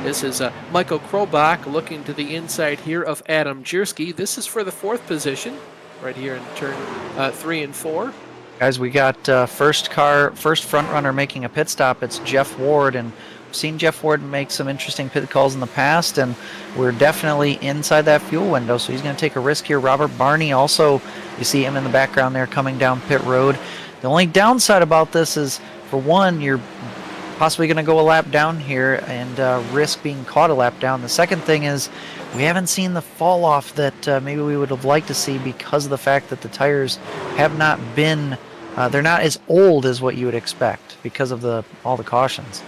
This is Michael Krobach looking to the inside here of Adam Jersky. This is for the 4th position, right here in turn 3 and 4. Guys, we got first front runner making a pit stop. It's Jeff Ward, and we've seen Jeff Ward make some interesting pit calls in the past, and we're definitely inside that fuel window, so he's going to take a risk here. Robert Barney also, you see him in the background there coming down pit road. The only downside about this is, for one, you're possibly going to go a lap down here and risk being caught a lap down. The second thing is we haven't seen the fall off that maybe we would have liked to see because of the fact that the tires have not been, they're not as old as what you would expect because of all the cautions.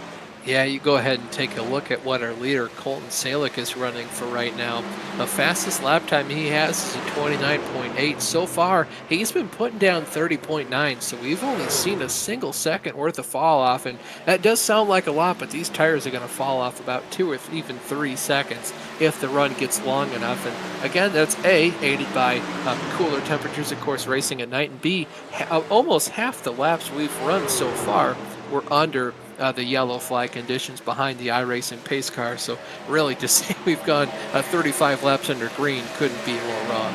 Yeah, you go ahead and take a look at what our leader, Colton Salick, is running for right now. The fastest lap time he has is a 29.8. So far, he's been putting down 30.9, so we've only seen a single second worth of fall off, and that does sound like a lot, but these tires are going to fall off about 2 or even 3 seconds if the run gets long enough. And again, that's A, aided by cooler temperatures, of course, racing at night, and B, almost half the laps we've run so far were under the yellow flag conditions behind the iRacing pace car. So really, to say we've gone 35 laps under green couldn't be more wrong.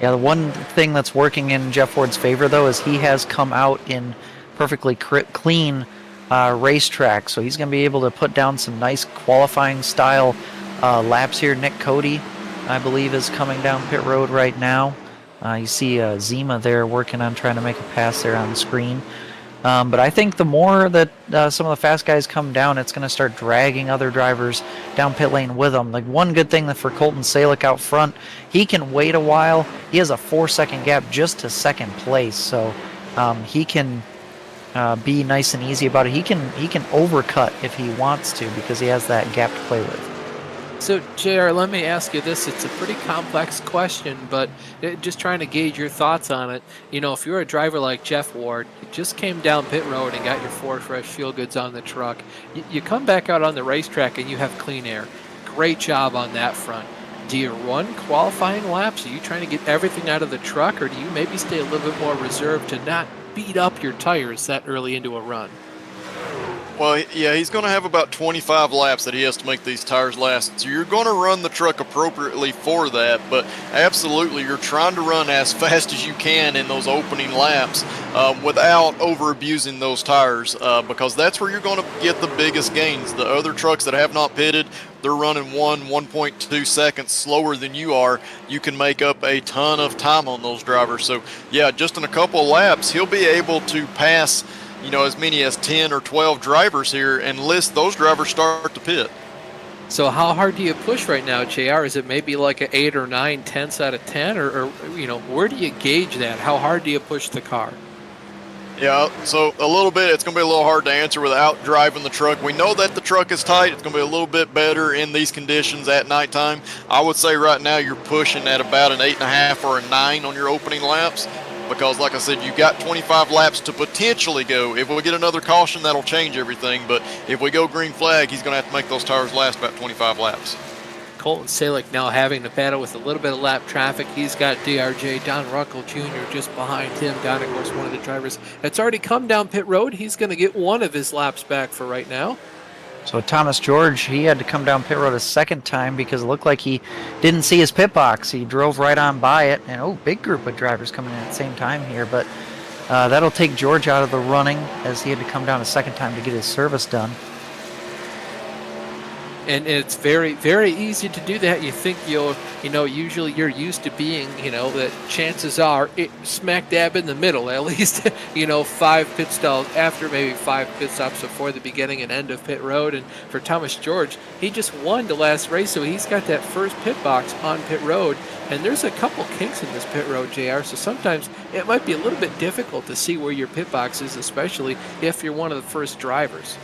Yeah, the one thing that's working in Jeff Ward's favor, though, is he has come out in perfectly clean racetrack. So he's going to be able to put down some nice qualifying style laps here. Nick Cody, I believe, is coming down pit road right now. You see Zima there working on trying to make a pass there on the screen. But I think the more that some of the fast guys come down, it's going to start dragging other drivers down pit lane with them. Like, one good thing that for Colton Salick out front, he can wait a while. He has a 4-second gap just to second place, so he can be nice and easy about it. He can overcut if he wants to because he has that gap to play with. So, JR, let me ask you this. It's a pretty complex question, but just trying to gauge your thoughts on it. You know, if you're a driver like Jeff Ward, you just came down pit road and got your 4 fresh fuel goods on the truck. You come back out on the racetrack and you have clean air. Great job on that front. Do you run qualifying laps? Are you trying to get everything out of the truck, or do you maybe stay a little bit more reserved to not beat up your tires that early into a run? Well, yeah, he's going to have about 25 laps that he has to make these tires last. So you're going to run the truck appropriately for that, but absolutely you're trying to run as fast as you can in those opening laps without over-abusing those tires because that's where you're going to get the biggest gains. The other trucks that have not pitted, they're running 1.2 seconds slower than you are. You can make up a ton of time on those drivers. So, yeah, just in a couple of laps, he'll be able to pass as many as 10 or 12 drivers here and list those drivers start to pit. So how hard do you push right now, JR? Is it maybe like an 8 or 9 tenths out of 10? Or where do you gauge that? How hard do you push the car? Yeah, so a little bit, it's going to be a little hard to answer without driving the truck. We know that the truck is tight. It's going to be a little bit better in these conditions at nighttime. I would say right now you're pushing at about an 8.5 or a 9 on your opening laps. Because, like I said, you've got 25 laps to potentially go. If we get another caution, that'll change everything. But if we go green flag, he's going to have to make those tires last about 25 laps. Colton Salick now having to battle with a little bit of lap traffic. He's got DRJ, Don Ruckle Jr. just behind him. Don, of course, one of the drivers that's already come down pit road. He's going to get one of his laps back for right now. So Thomas George, he had to come down pit road a second time because it looked like he didn't see his pit box. He drove right on by it, and big group of drivers coming in at the same time here. But that'll take George out of the running as he had to come down a second time to get his service done. And it's very, very easy to do that. You think usually you're used to being, that chances are smack dab in the middle, at least, 5 pit stalls after maybe 5 pit stops before the beginning and end of pit road. And for Thomas George, he just won the last race, so he's got that first pit box on pit road. And there's a couple kinks in this pit road, JR, so sometimes it might be a little bit difficult to see where your pit box is, especially if you're one of the first drivers.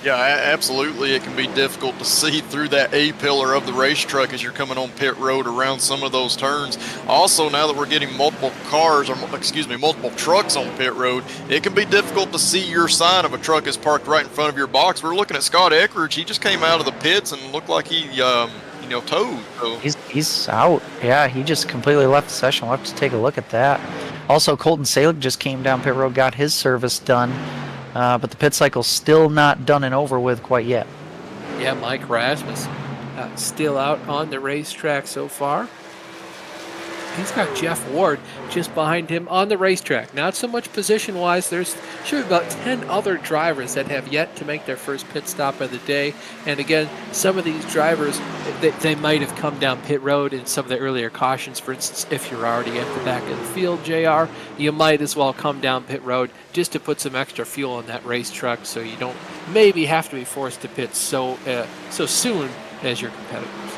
Yeah, absolutely. It can be difficult to see through that A-pillar of the race truck as you're coming on pit road around some of those turns. Also, now that we're getting multiple trucks on pit road, it can be difficult to see your sign of a truck is parked right in front of your box. We're looking at Scott Eckridge. He just came out of the pits and looked like he, towed. So. He's out. Yeah, he just completely left the session. We'll have to take a look at that. Also, Colton Salick just came down pit road, got his service done. But the pit cycle's still not done and over with quite yet. Yeah, Mike Rasmus still out on the racetrack so far. He's got Jeff Ward just behind him on the racetrack. Not so much position-wise. There's should be about 10 other drivers that have yet to make their first pit stop of the day. And again, some of these drivers, they might have come down pit road in some of the earlier cautions. For instance, if you're already at the back of the field, JR, you might as well come down pit road just to put some extra fuel in that race truck so you don't maybe have to be forced to pit so soon as your competitors.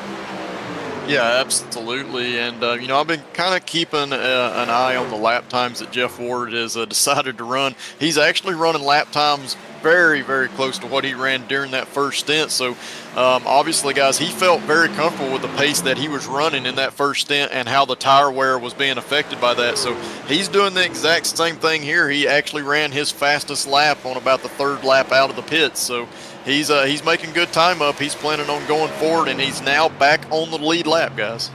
Yeah, absolutely. And, I've been kind of keeping an eye on the lap times that Jeff Ward has decided to run. He's actually running lap times very, very close to what he ran during that first stint. So, obviously, guys, he felt very comfortable with the pace that he was running in that first stint and how the tire wear was being affected by that. So, he's doing the exact same thing here. He actually ran his fastest lap on about the 3rd lap out of the pits. So, he's making good time up. He's planning on going forward, and he's now back on the lead lap, guys.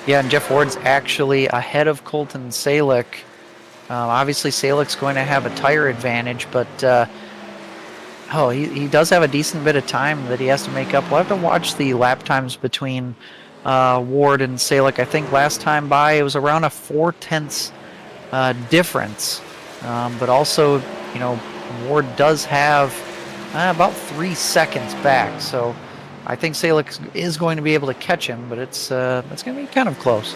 Yeah, and Jeff Ward's actually ahead of Colton Salick. Obviously, Salick's going to have a tire advantage, but he does have a decent bit of time that he has to make up. We'll have to watch the lap times between Ward and Salick. I think last time by it was around a 4/10 difference, but also, Ward does have about 3 seconds back, so I think Salick is going to be able to catch him, but it's going to be kind of close.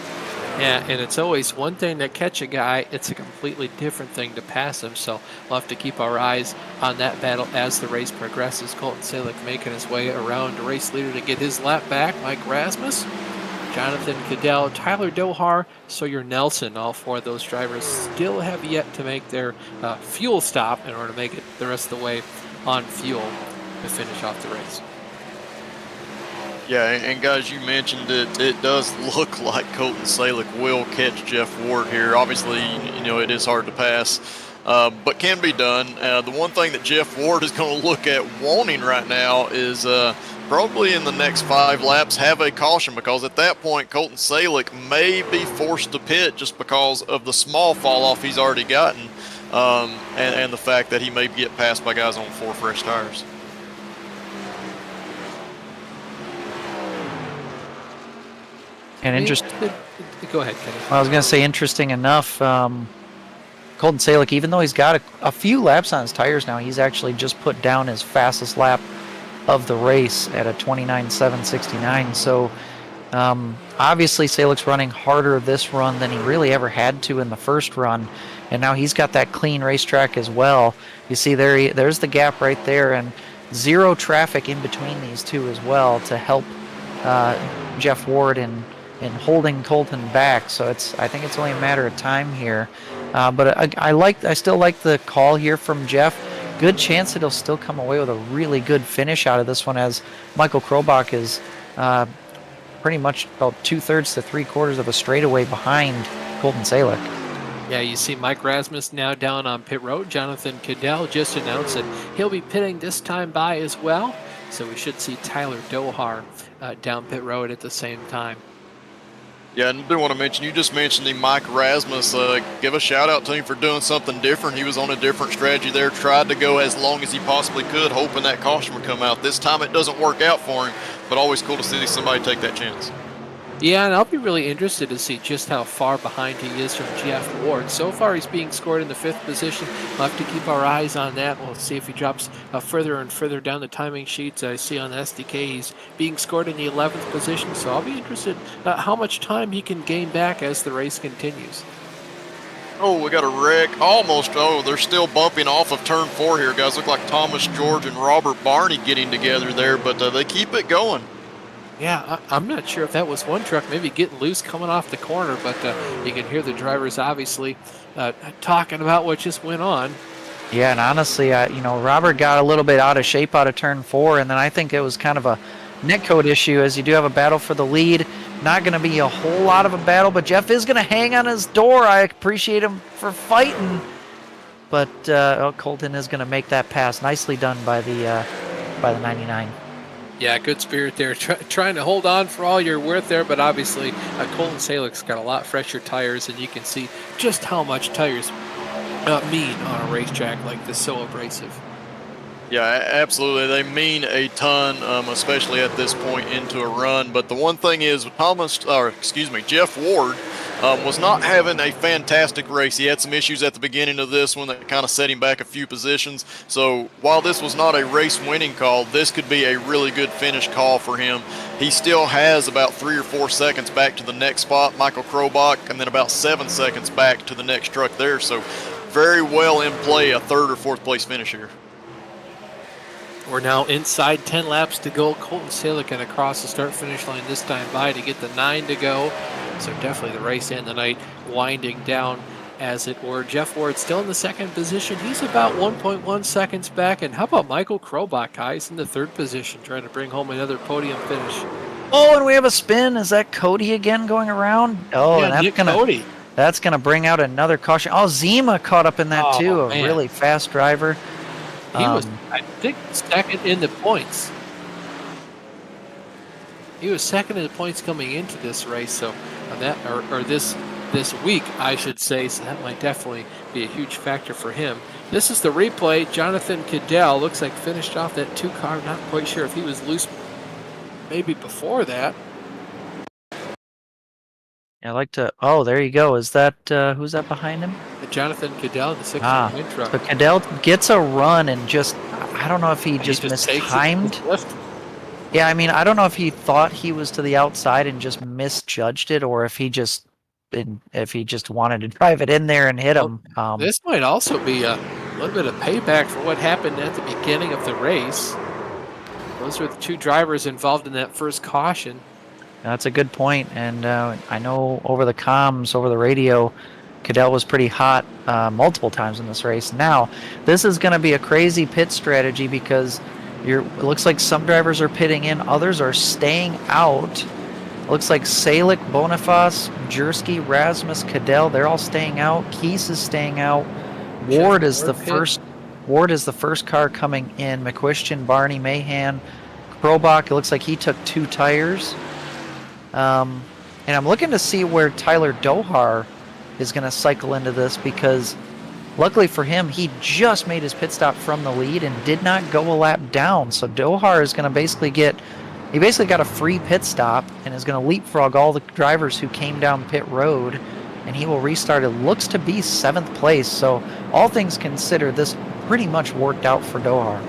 Yeah, and it's always one thing to catch a guy, it's a completely different thing to pass him, so we'll have to keep our eyes on that battle as the race progresses. Colton Salick making his way around the race leader to get his lap back. Mike Rasmus, Jonathan Cadell, Tyler Dohar, Sawyer Nelson, all 4 of those drivers still have yet to make their fuel stop in order to make it the rest of the way on fuel to finish off the race. Yeah, and guys, you mentioned it does look like Colton Salick will catch Jeff Ward here. Obviously, it is hard to pass, but can be done. The one thing that Jeff Ward is going to look at wanting right now is probably in the next 5 laps have a caution, because at that point Colton Salick may be forced to pit just because of the small fall off he's already gotten, and the fact that he may get passed by guys on 4 fresh tires. And interesting. Go ahead, Kenny. I was going to say, interesting enough, Colton Salick, even though he's got a few laps on his tires now, he's actually just put down his fastest lap of the race at a 29.769. So obviously Salick's running harder this run than he really ever had to in the first run, and now he's got that clean racetrack as well. You see there's the gap right there, and 0 traffic in between these two as well to help Jeff Ward in holding Colton back. So I think it's only a matter of time here. But I still like the call here from Jeff. Good chance that he'll still come away with a really good finish out of this one, as Michael Krobach is pretty much about 2/3 to 3/4 of a straightaway behind Colton Salick. Yeah, you see Mike Rasmus now down on pit road. Jonathan Cadell just announced that he'll be pitting this time by as well. So we should see Tyler Dohar down pit road at the same time. Yeah, and I do want to mention, you just mentioned the Mike Rasmus. Give a shout out to him for doing something different. He was on a different strategy there, tried to go as long as he possibly could, hoping that caution would come out. This time it doesn't work out for him, but always cool to see somebody take that chance. Yeah, and I'll be really interested to see just how far behind he is from Jeff Ward. So far, he's being scored in the 5th position. We'll have to keep our eyes on that. We'll see if he drops further and further down the timing sheets. I see on the SDK he's being scored in the 11th position, so I'll be interested how much time he can gain back as the race continues. Oh, we got a wreck. Almost. Oh, they're still bumping off of turn 4 here, guys. Look like Thomas George and Robert Barney getting together there, but they keep it going. Yeah, I'm not sure if that was one truck maybe getting loose coming off the corner, but you can hear the drivers obviously talking about what just went on. Yeah, and honestly, Robert got a little bit out of shape out of turn 4, and then I think it was kind of a netcode issue as you do have a battle for the lead. Not going to be a whole lot of a battle, but Jeff is going to hang on his door. I appreciate him for fighting, but Colton is going to make that pass. Nicely done by the 99. Yeah, good spirit there, trying to hold on for all you're worth there, but obviously Colton Salik's got a lot fresher tires, and you can see just how much tires mean on a racetrack like this, so abrasive. Yeah, absolutely. They mean a ton, especially at this point into a run. But the one thing is, Jeff Ward was not having a fantastic race. He had some issues at the beginning of this one that kind of set him back a few positions. So while this was not a race-winning call, this could be a really good finish call for him. He still has about 3 or 4 seconds back to the next spot, Michael Krobach, and then about 7 seconds back to the next truck there. So very well in play, a 3rd or 4th place finish here. We're now inside 10 laps to go. Colton Salik going to cross the start-finish line this time by to get the 9 to go. So definitely the race and the night winding down, as it were. Jeff Ward still in the 2nd position. He's about 1.1 seconds back. And how about Michael Krobach, guys, in the 3rd position, trying to bring home another podium finish. Oh, and we have a spin. Is that Cody again going around? Oh, yeah, and Cody. That's going to bring out another caution. Oh, Zima caught up in that too, a really fast driver. He was, I think, 2nd in the points. He was 2nd in the points coming into this race, so this week, I should say. So that might definitely be a huge factor for him. This is the replay. Jonathan Cadell looks like finished off that 2 car. Not quite sure if he was loose maybe before that. I like to. Oh, there you go. Is that who's that behind him? Jonathan Cadell, the 609 truck. So Cadell gets a run and just, I don't know if he just mistimed. Yeah, I mean, I don't know if he thought he was to the outside and just misjudged it, or if he just wanted to drive it in there and hit him. This might also be a little bit of payback for what happened at the beginning of the race. Those were the 2 drivers involved in that first caution. That's a good point, and I know over the comms, over the radio, Cadell was pretty hot multiple times in this race. Now, this is going to be a crazy pit strategy because it looks like some drivers are pitting in, others are staying out. It looks like Salik, Boniface, Jersky, Rasmus, Cadell, they're all staying out. Keese is staying out. Ward is the first car coming in. McQuistion, Barney, Mahan, Krobach, it looks like he took 2 tires. And I'm looking to see where Tyler Dohar is going to cycle into this, because luckily for him, he just made his pit stop from the lead and did not go a lap down. So Dohar is going to basically got a free pit stop and is going to leapfrog all the drivers who came down pit road, and he will restart. It looks to be 7th place. So all things considered, this pretty much worked out for Dohar.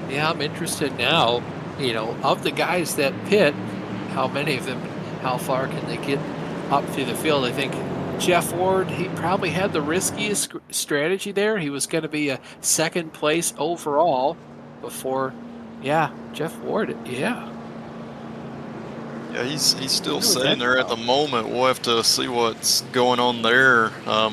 Yeah, I'm interested now, of the guys that pit, how many of them, how far can they get up through the field? I think Jeff Ward, he probably had the riskiest strategy there. He was going to be a 2nd place overall before, Jeff Ward, Yeah, he's still sitting there at the moment. We'll have to see what's going on there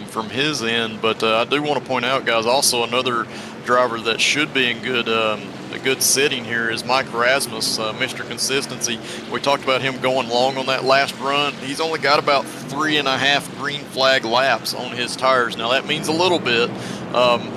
from his end. But I do want to point out, guys, also another driver that should be in a good sitting here is Mike Rasmus, Mr. Consistency. We talked about him going long on that last run. He's only got about 3.5 green flag laps on his tires. Now that means a little bit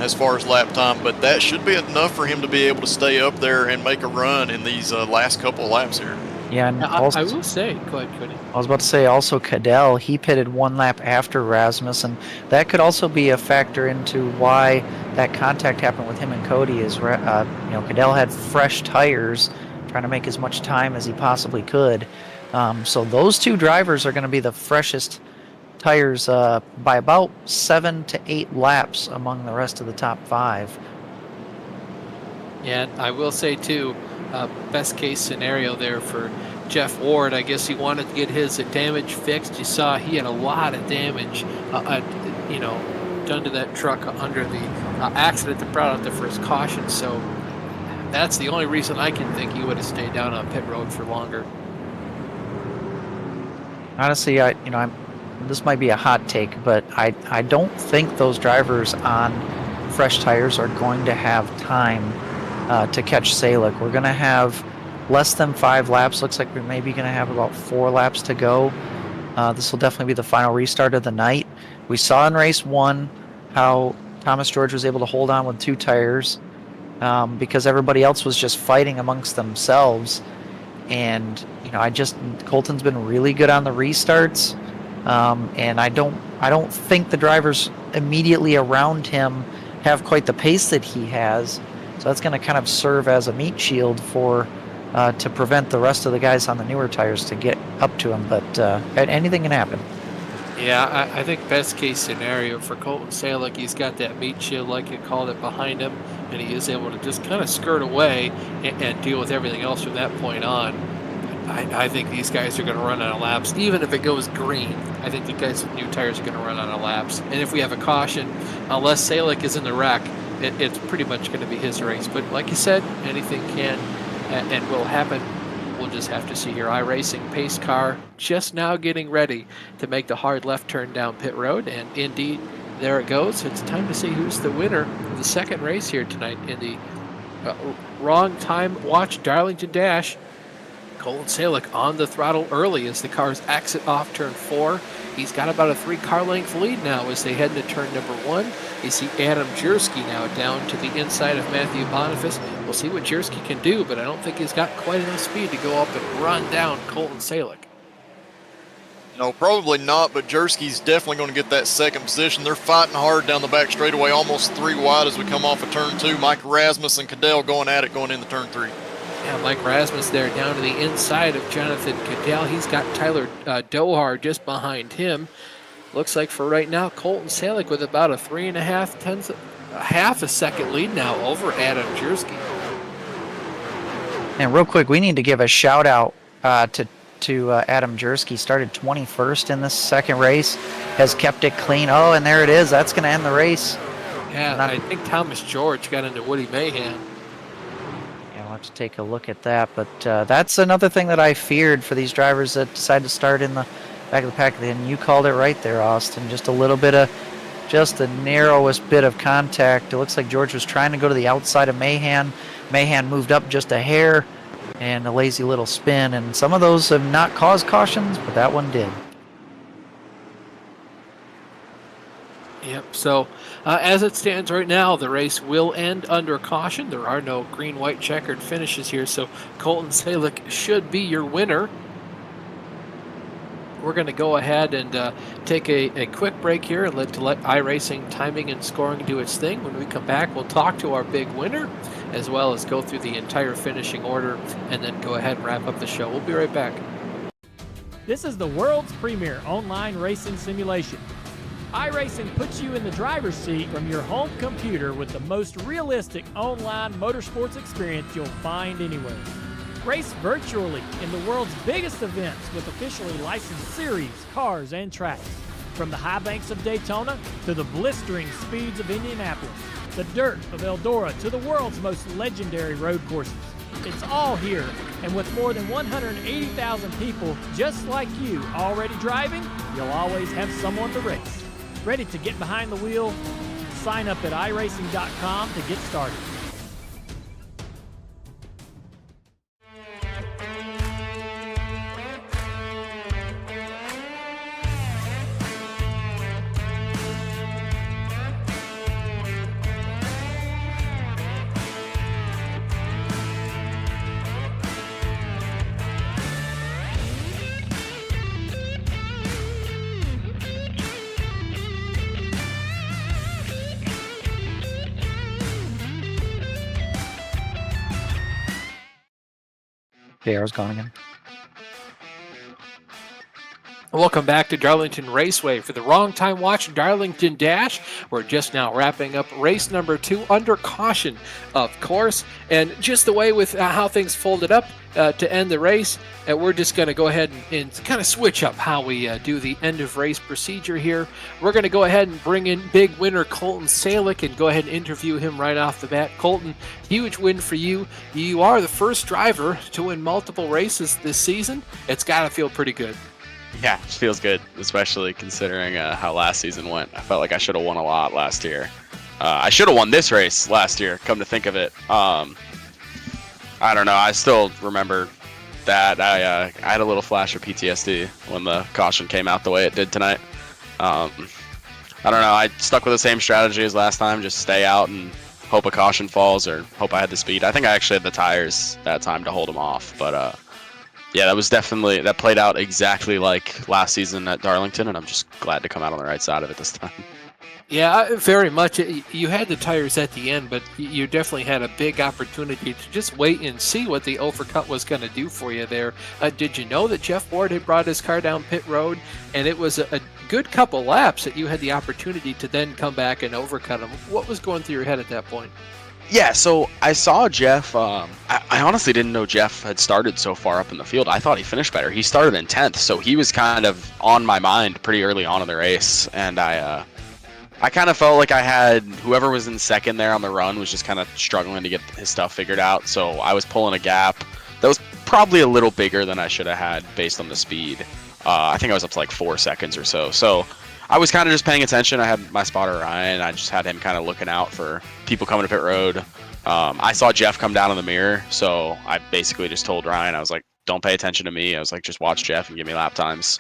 as far as lap time, but that should be enough for him to be able to stay up there and make a run in these last couple of laps here. Yeah, and I will say, go ahead, Cody. I was about to say also Cadell, he pitted 1 lap after Rasmus, and that could also be a factor into why that contact happened with him and Cody. Is Cadell had fresh tires, trying to make as much time as he possibly could. So those two drivers are going to be the freshest tires by about 7 to 8 laps among the rest of the top 5. Yeah, I will say too, best case scenario there for Jeff Ward. I guess he wanted to get his damage fixed. You saw he had a lot of damage, done to that truck under the accident that brought out the first caution. So that's the only reason I can think he would have stayed down on pit road for longer. Honestly, this might be a hot take, but I don't think those drivers on fresh tires are going to have time to catch Salick. We're going to have less than 5 laps. Looks like we're maybe going to have about 4 laps to go. This will definitely be the final restart of the night. We saw in race 1 how Thomas George was able to hold on with 2 tires because everybody else was just fighting amongst themselves. And Colton's been really good on the restarts, and I don't think the drivers immediately around him have quite the pace that he has. So that's going to kind of serve as a meat shield to prevent the rest of the guys on the newer tires to get up to him. But anything can happen. Yeah, I think best case scenario for Colton Salick, he's got that meat shield, like you called it, behind him, and he is able to just kind of skirt away and deal with everything else from that point on. I think these guys are going to run out of laps, even if it goes green. I think the guys with new tires are going to run out of laps. And if we have a caution, unless Salick is in the wreck, it's pretty much going to be his race. But like you said, anything can and will happen. We'll just have to see here. iRacing pace car just now getting ready to make the hard left turn down pit road. And indeed, there it goes. It's time to see who's the winner of the second race here tonight in the wrong time watch Darlington Dash. Colton Salick on the throttle early as the cars exit off turn 4. He's got about a 3-car length lead now as they head into turn number 1. You see Adam Jersky now down to the inside of Matthew Boniface. We'll see what Jersky can do, but I don't think he's got quite enough speed to go up and run down Colton Salick. No, probably not, but Jersky's definitely going to get that second position. They're fighting hard down the back straightaway, almost 3 wide as we come off of turn 2. Mike Rasmus and Cadell going at it going into turn 3. Yeah, Mike Rasmus there down to the inside of Jonathan Cadell. He's got Tyler Dohar just behind him. Looks like for right now, Colton Salick with about a 3.5 half a second lead now over Adam Jersky. And real quick, we need to give a shout out to Adam Jersky. Started 21st in this second race, has kept it clean. Oh, and there it is. That's going to end the race. Yeah, I think Thomas George got into Woody Mayhem. I'll have to take a look at that, but that's another thing that I feared for these drivers that decide to start in the back of the pack. And you called it right there, Austin. Just the narrowest bit of contact. It looks like George was trying to go to the outside of Mahan. Mahan moved up just a hair, and a lazy little spin. And some of those have not caused cautions, but that one did. Yep, so as it stands right now, the race will end under caution. There are no green-white checkered finishes here, so Colton Salick should be your winner. We're going to go ahead and take a quick break here and let iRacing timing and scoring do its thing. When we come back, we'll talk to our big winner, as well as go through the entire finishing order, and then go ahead and wrap up the show. We'll be right back. This is the world's premier online racing simulation. iRacing puts you in the driver's seat from your home computer with the most realistic online motorsports experience you'll find anywhere. Race virtually in the world's biggest events with officially licensed series, cars, and tracks. From the high banks of Daytona to the blistering speeds of Indianapolis, the dirt of Eldora to the world's most legendary road courses. It's all here, and with more than 180,000 people just like you already driving, you'll always have someone to race. Ready to get behind the wheel? Sign up at iRacing.com to get started. JR's gone again. Welcome back to Darlington Raceway. For the wrong time watch Darlington Dash, we're just now wrapping up race number 2 under caution, of course. And just the way with how things folded up to end the race, we're just going to go ahead and kind of switch up how we do the end of race procedure here. We're going to go ahead and bring in big winner Colton Salick and go ahead and interview him right off the bat. Colton, huge win for you. You are the first driver to win multiple races this season. It's got to feel pretty good. Yeah, it feels good, especially considering how last season went. I felt like I should have won a lot last year. I should have won this race last year, come to think of it. I don't know. I still remember that. I had a little flash of PTSD when the caution came out the way it did tonight. I don't know. I stuck with the same strategy as last time, just stay out and hope a caution falls or hope I had the speed. I think I actually had the tires that time to hold them off, but yeah, that played out exactly like last season at Darlington, and I'm just glad to come out on the right side of it this time. Yeah, very much. You had the tires at the end, but you definitely had a big opportunity to just wait and see what the overcut was going to do for you there. Did you know that Jeff Ward had brought his car down pit road, and it was a good couple laps that you had the opportunity to then come back and overcut him? What was going through your head at that point? Yeah, so I saw Jeff. I honestly didn't know Jeff had started so far up in the field. I thought he finished better. He started in 10th, so he was kind of on my mind pretty early on in the race. And I kind of felt like I had whoever was in second there on the run was just kind of struggling to get his stuff figured out. So I was pulling a gap that was probably a little bigger than I should have had based on the speed. I think I was up to like 4 seconds or so. So I was kind of just paying attention. I had my spotter Ryan. I just had him kind of looking out for people coming to pit road. I saw Jeff come down in the mirror, so I basically just told Ryan, I was like, don't pay attention to me. I was like, just watch Jeff and give me lap times.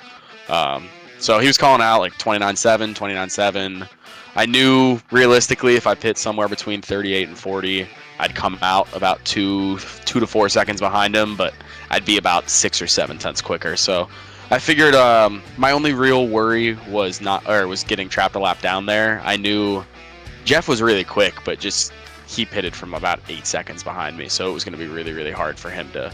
So he was calling out like 29.7, 29.7. I knew realistically if I pit somewhere between 38 and 40, I'd come out about 2 to 4 seconds behind him, but I'd be about 6 or 7 tenths quicker. So I figured my only real worry was getting trapped a lap down there. I knew Jeff was really quick, but just he pitted from about 8 seconds behind me, so it was going to be really, really hard for him to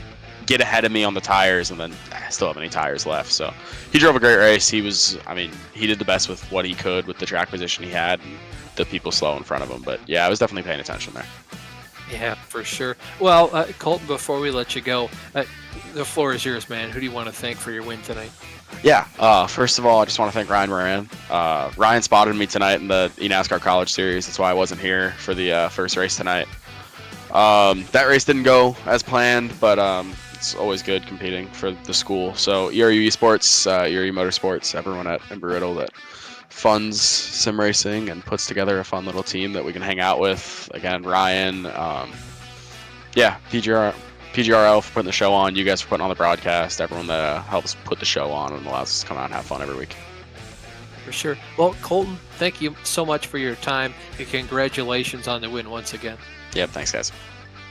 get ahead of me on the tires, and then I still have any tires left. So he drove a great race. He did the best with what he could with the track position he had and the people slow in front of him. But yeah, I was definitely paying attention there. Yeah, for sure. Well, Colton, before we let you go, the floor is yours, man. Who do you want to thank for your win tonight? Yeah, first of all, I just want to thank Ryan Moran. Ryan spotted me tonight in the eNASCAR College Series. That's why I wasn't here for the first race tonight. That race didn't go as planned, but it's always good competing for the school. So ERU Esports, ERU Motorsports, everyone at Embry-Riddle that funds sim racing and puts together a fun little team that we can hang out with. Again, Ryan, PGRL for putting the show on, you guys for putting on the broadcast, everyone that helps put the show on and allows us to come out and have fun every week. For sure. Well, Colton, thank you so much for your time, and congratulations on the win once again. Yeah, thanks, guys.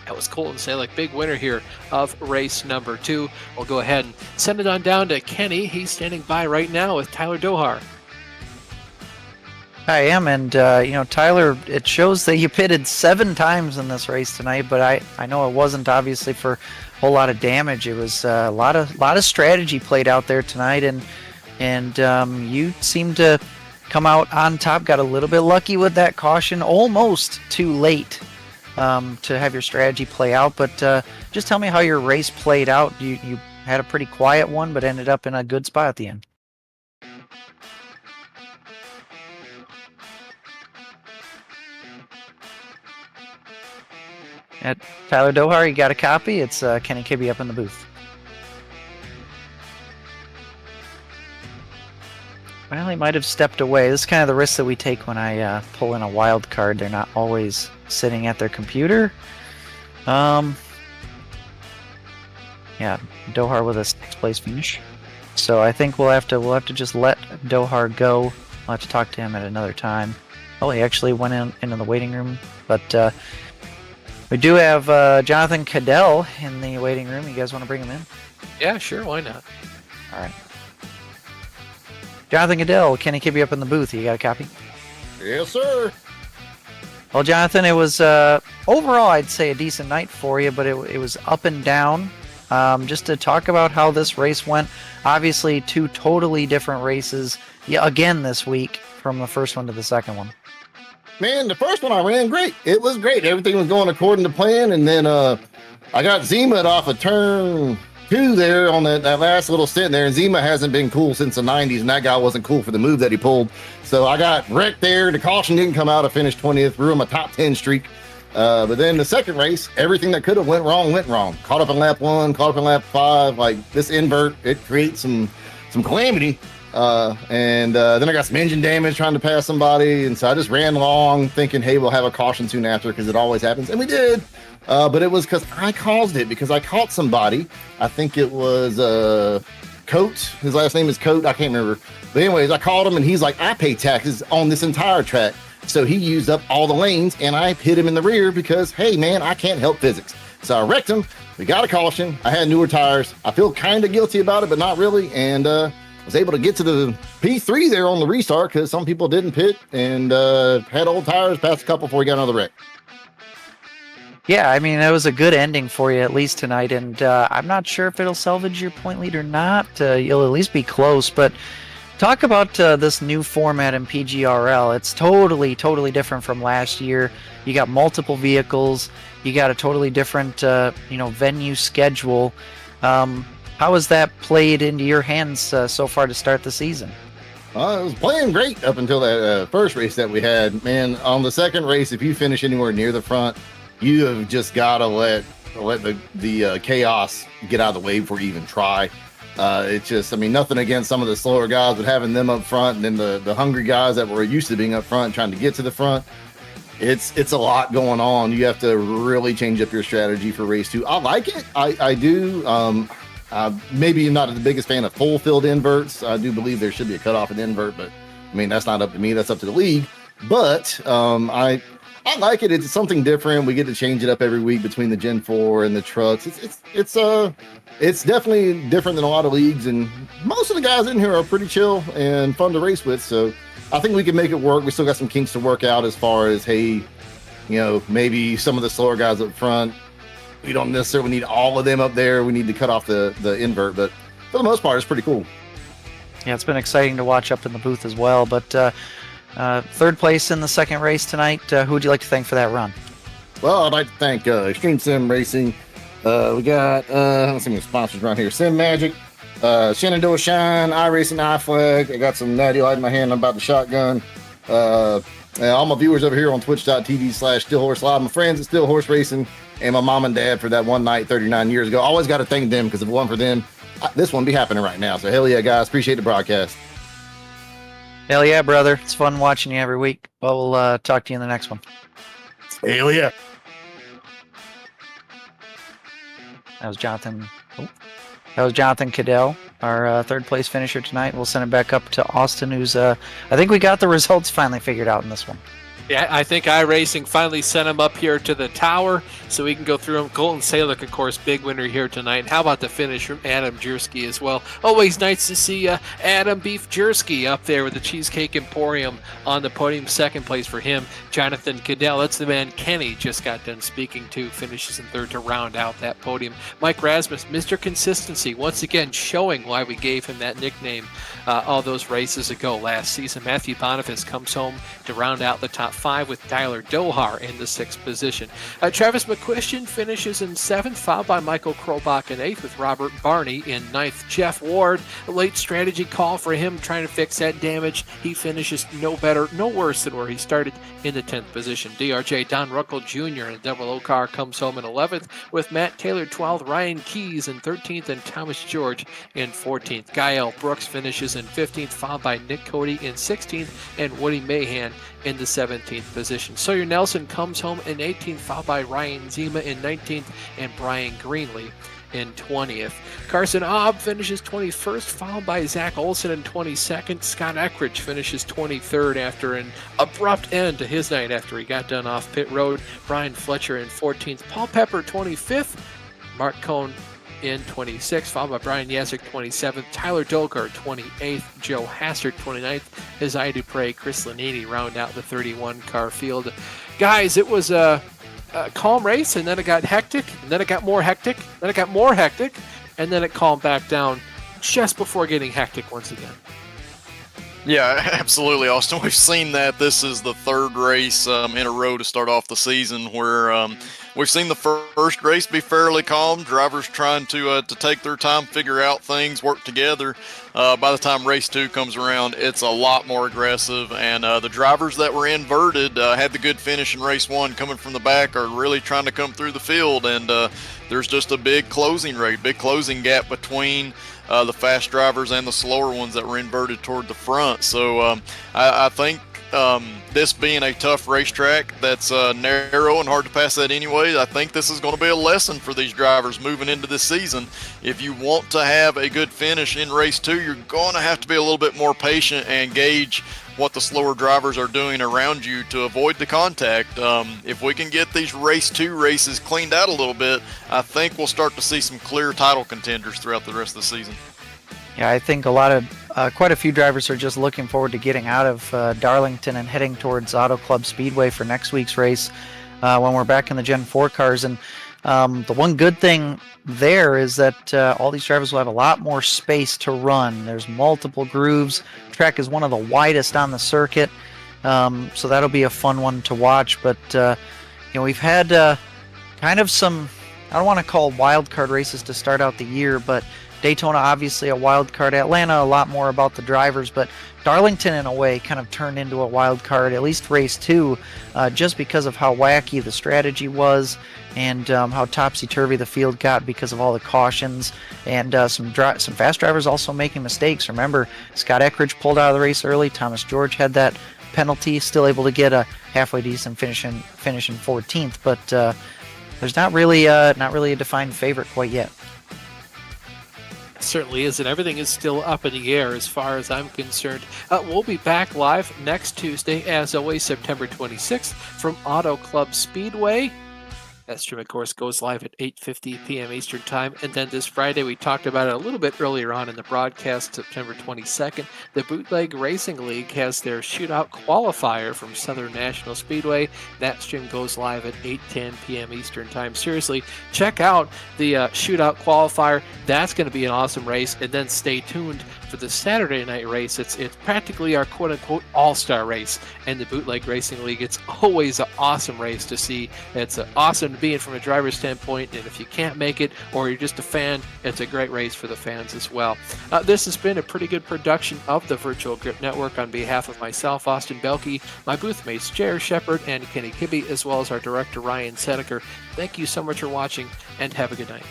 That was Colton Salick, big winner here of race number 2. We'll go ahead and send it on down to Kenny. He's standing by right now with Tyler Dohar. I am, and Tyler, it shows that you pitted 7 times in this race tonight, but I know it wasn't obviously for a whole lot of damage. It was a lot of strategy played out there tonight, and you seemed to come out on top. Got a little bit lucky with that caution, almost too late to have your strategy play out. But just tell me how your race played out. You had a pretty quiet one, but ended up in a good spot at the end. At Tyler Dohar, you got a copy? It's Kenny Kibbe up in the booth. Well, he might have stepped away. This is kind of the risk that we take when I pull in a wild card. They're not always sitting at their computer. Yeah, Dohar with a 6th place finish. So I think we'll have to just let Dohar go. We'll have to talk to him at another time. Oh, he actually went into the waiting room, but. We do have Jonathan Cadell in the waiting room. You guys want to bring him in? Yeah, sure. Why not? All right. Jonathan Cadell, Kenny Kibbe up in the booth. You got a copy? Yes, sir. Well, Jonathan, it was overall, I'd say, a decent night for you, but it was up and down. just to talk about how this race went. Obviously, two totally different races again this week from the first one to the second one. Man, the first one I ran great. It was great. Everything was going according to plan. And then I got Zima off of turn 2 there on that last little stint there. And Zima hasn't been cool since the 90s, and that guy wasn't cool for the move that he pulled. So I got wrecked there. The caution didn't come out. I finished 20th, ruined my top 10 streak. But then the second race, everything that could have went wrong. Caught up in lap 1, caught up in lap 5. Like this invert, it creates some calamity. Then I got some engine damage trying to pass somebody, and so I just ran along thinking, hey, we'll have a caution soon after, because it always happens, and we did. But it was because I caused it, because I caught somebody. I think it was Coates. His last name is Coate. I can't remember. But anyways, I called him, and he's like, I pay taxes on this entire track. So he used up all the lanes, and I hit him in the rear because, hey, man, I can't help physics. So I wrecked him. We got a caution. I had newer tires. I feel kind of guilty about it, but not really. And was able to get to the P3 there on the restart because some people didn't pit and had old tires, passed a couple before we got another wreck. Yeah, I mean, it was a good ending for you, at least tonight, and I'm not sure if it'll salvage your point lead or not. You'll at least be close, but talk about this new format in PGRL. It's totally different from last year. You got multiple vehicles. You got a totally different, venue schedule. How has that played into your hands so far to start the season? It was playing great up until that first race that we had. Man, on the second race, if you finish anywhere near the front, you have just got to let the chaos get out of the way before you even try. It's just, I mean, nothing against some of the slower guys, but having them up front and then the hungry guys that were used to being up front trying to get to the front, it's a lot going on. You have to really change up your strategy for race 2. I like it. I do. Maybe not the biggest fan of full field inverts. I do believe there should be a cutoff in invert, but I mean, that's not up to me. That's up to the league. But I like it. It's something different. We get to change it up every week between the Gen 4 and the trucks. It's definitely different than a lot of leagues, and most of the guys in here are pretty chill and fun to race with. So I think we can make it work. We still got some kinks to work out as far as, hey, maybe some of the slower guys up front, we don't necessarily need all of them up there. We need to cut off the invert, but for the most part, it's pretty cool. Yeah, it's been exciting to watch up in the booth as well. But third place in the second race tonight. Who would you like to thank for that run? Well, I'd like to thank Extreme Sim Racing. We got let's see my sponsors around here: Sim Magic, Shenandoah Shine, iRacing, iFlag. I got some Natty Light in my hand. I'm about to shotgun. All my viewers over here on twitch.tv/SteelHorseLive, my friends at Steel Horse Racing, and my mom and dad for that one night 39 years ago. Always got to thank them, because if it wasn't for them, this wouldn't be happening right now. So hell yeah, guys. Appreciate the broadcast. Hell yeah, brother. It's fun watching you every week. Well, we'll talk to you in the next one. Hell yeah. That was Jonathan. That was Jonathan Cadell, our third place finisher tonight. We'll send it back up to Austin, who's, I think we got the results finally figured out in this one. Yeah, I think iRacing finally sent him up here to the tower so we can go through them. Colton Salick, of course, big winner here tonight. And how about the finish from Adam Jersky as well? Always nice to see Adam Beef Jersky up there with the Cheesecake Emporium on the podium. Second place for him. Jonathan Cadell, that's the man Kenny just got done speaking to, finishes in third to round out that podium. Mike Rasmus, Mr. Consistency, once again showing why we gave him that nickname all those races ago last season. Matthew Boniface comes home to round out the top 5 with Tyler Dohar in the 6th position. Travis McQuistion finishes in 7th, followed by Michael Krobach in 8th with Robert Barney in 9th. Jeff Ward, a late strategy call for him trying to fix that damage. He finishes no better, no worse than where he started in the 10th position. DRJ Don Ruckle Jr. in a double O car comes home in 11th with Matt Taylor 12th, Ryan Keys in 13th, and Thomas George in 14th. Gael Brooks finishes in 15th, followed by Nick Cody in 16th and Woody Mahan in the 17th position. Sawyer Nelson comes home in 18th, followed by Ryan Zima in 19th and Brian Greenlee in 20th. Carson Obb finishes 21st, followed by Zach Olson in 22nd. Scott Eckridge finishes 23rd after an abrupt end to his night after he got done off pit road. Brian Fletcher in 14th. Paul Pepper 25th. Mark Cohn in 26th, followed by Brian Yasek 27th. Tyler Dolker 28th. Joe Hastert 29th. Isaiah Dupre, Chris Lanini round out the 31 car field. Guys, it was a calm race, and then it got hectic, and then it got more hectic, then it got more hectic, and then it calmed back down just before getting hectic once again. Yeah, absolutely, Austin. We've seen that. This is the third race in a row to start off the season where we've seen the first race be fairly calm. Drivers trying to take their time, figure out things, work together. By the time race 2 comes around, it's a lot more aggressive. And the drivers that were inverted had the good finish in race 1 coming from the back are really trying to come through the field. And there's just a big closing rate, big closing gap between the fast drivers and the slower ones that were inverted toward the front. So I think this being a tough racetrack that's narrow and hard to pass that anyway, I think this is going to be a lesson for these drivers moving into this season. If you want to have a good finish in race 2, you're going to have to be a little bit more patient and gauge what the slower drivers are doing around you to avoid the contact. If we can get these race 2 races cleaned out a little bit, I think we'll start to see some clear title contenders throughout the rest of the season. Yeah, I think quite a few drivers are just looking forward to getting out of Darlington and heading towards Auto Club Speedway for next week's race when we're back in the Gen 4 cars. And the one good thing there is that all these drivers will have a lot more space to run. There's multiple grooves. The track is one of the widest on the circuit, so that'll be a fun one to watch. But we've had kind of some, I don't want to call wild card races to start out the year, but Daytona obviously a wild card. Atlanta a lot more about the drivers, but Darlington in a way kind of turned into a wild card, at least race 2, just because of how wacky the strategy was and how topsy-turvy the field got because of all the cautions and some fast drivers also making mistakes. Remember, Scott Eckridge pulled out of the race early. Thomas George had that penalty, still able to get a halfway decent finish in 14th, but there's not really a defined favorite quite yet. Certainly isn't. Everything is still up in the air as far as I'm concerned. We'll be back live next Tuesday, as always, September 26th from Auto Club Speedway. That stream, of course, goes live at 8:50 p.m. Eastern Time. And then this Friday, we talked about it a little bit earlier on in the broadcast, September 22nd. The Bootleg Racing League has their shootout qualifier from Southern National Speedway. That stream goes live at 8:10 p.m. Eastern Time. Seriously, check out the shootout qualifier. That's going to be an awesome race. And then stay tuned for the Saturday night race. It's practically our quote-unquote all-star race in the Bootleg Racing League. It's always an awesome race to see. It's awesome to be in from a driver's standpoint, and if you can't make it or you're just a fan, it's a great race for the fans as well. This has been a pretty good production of the Virtual Grip Network. On behalf of myself, Austin Belke, my booth mates Jer Shepard and Kenny Kibbe, as well as our director Ryan Seneker, thank you so much for watching and have a good night.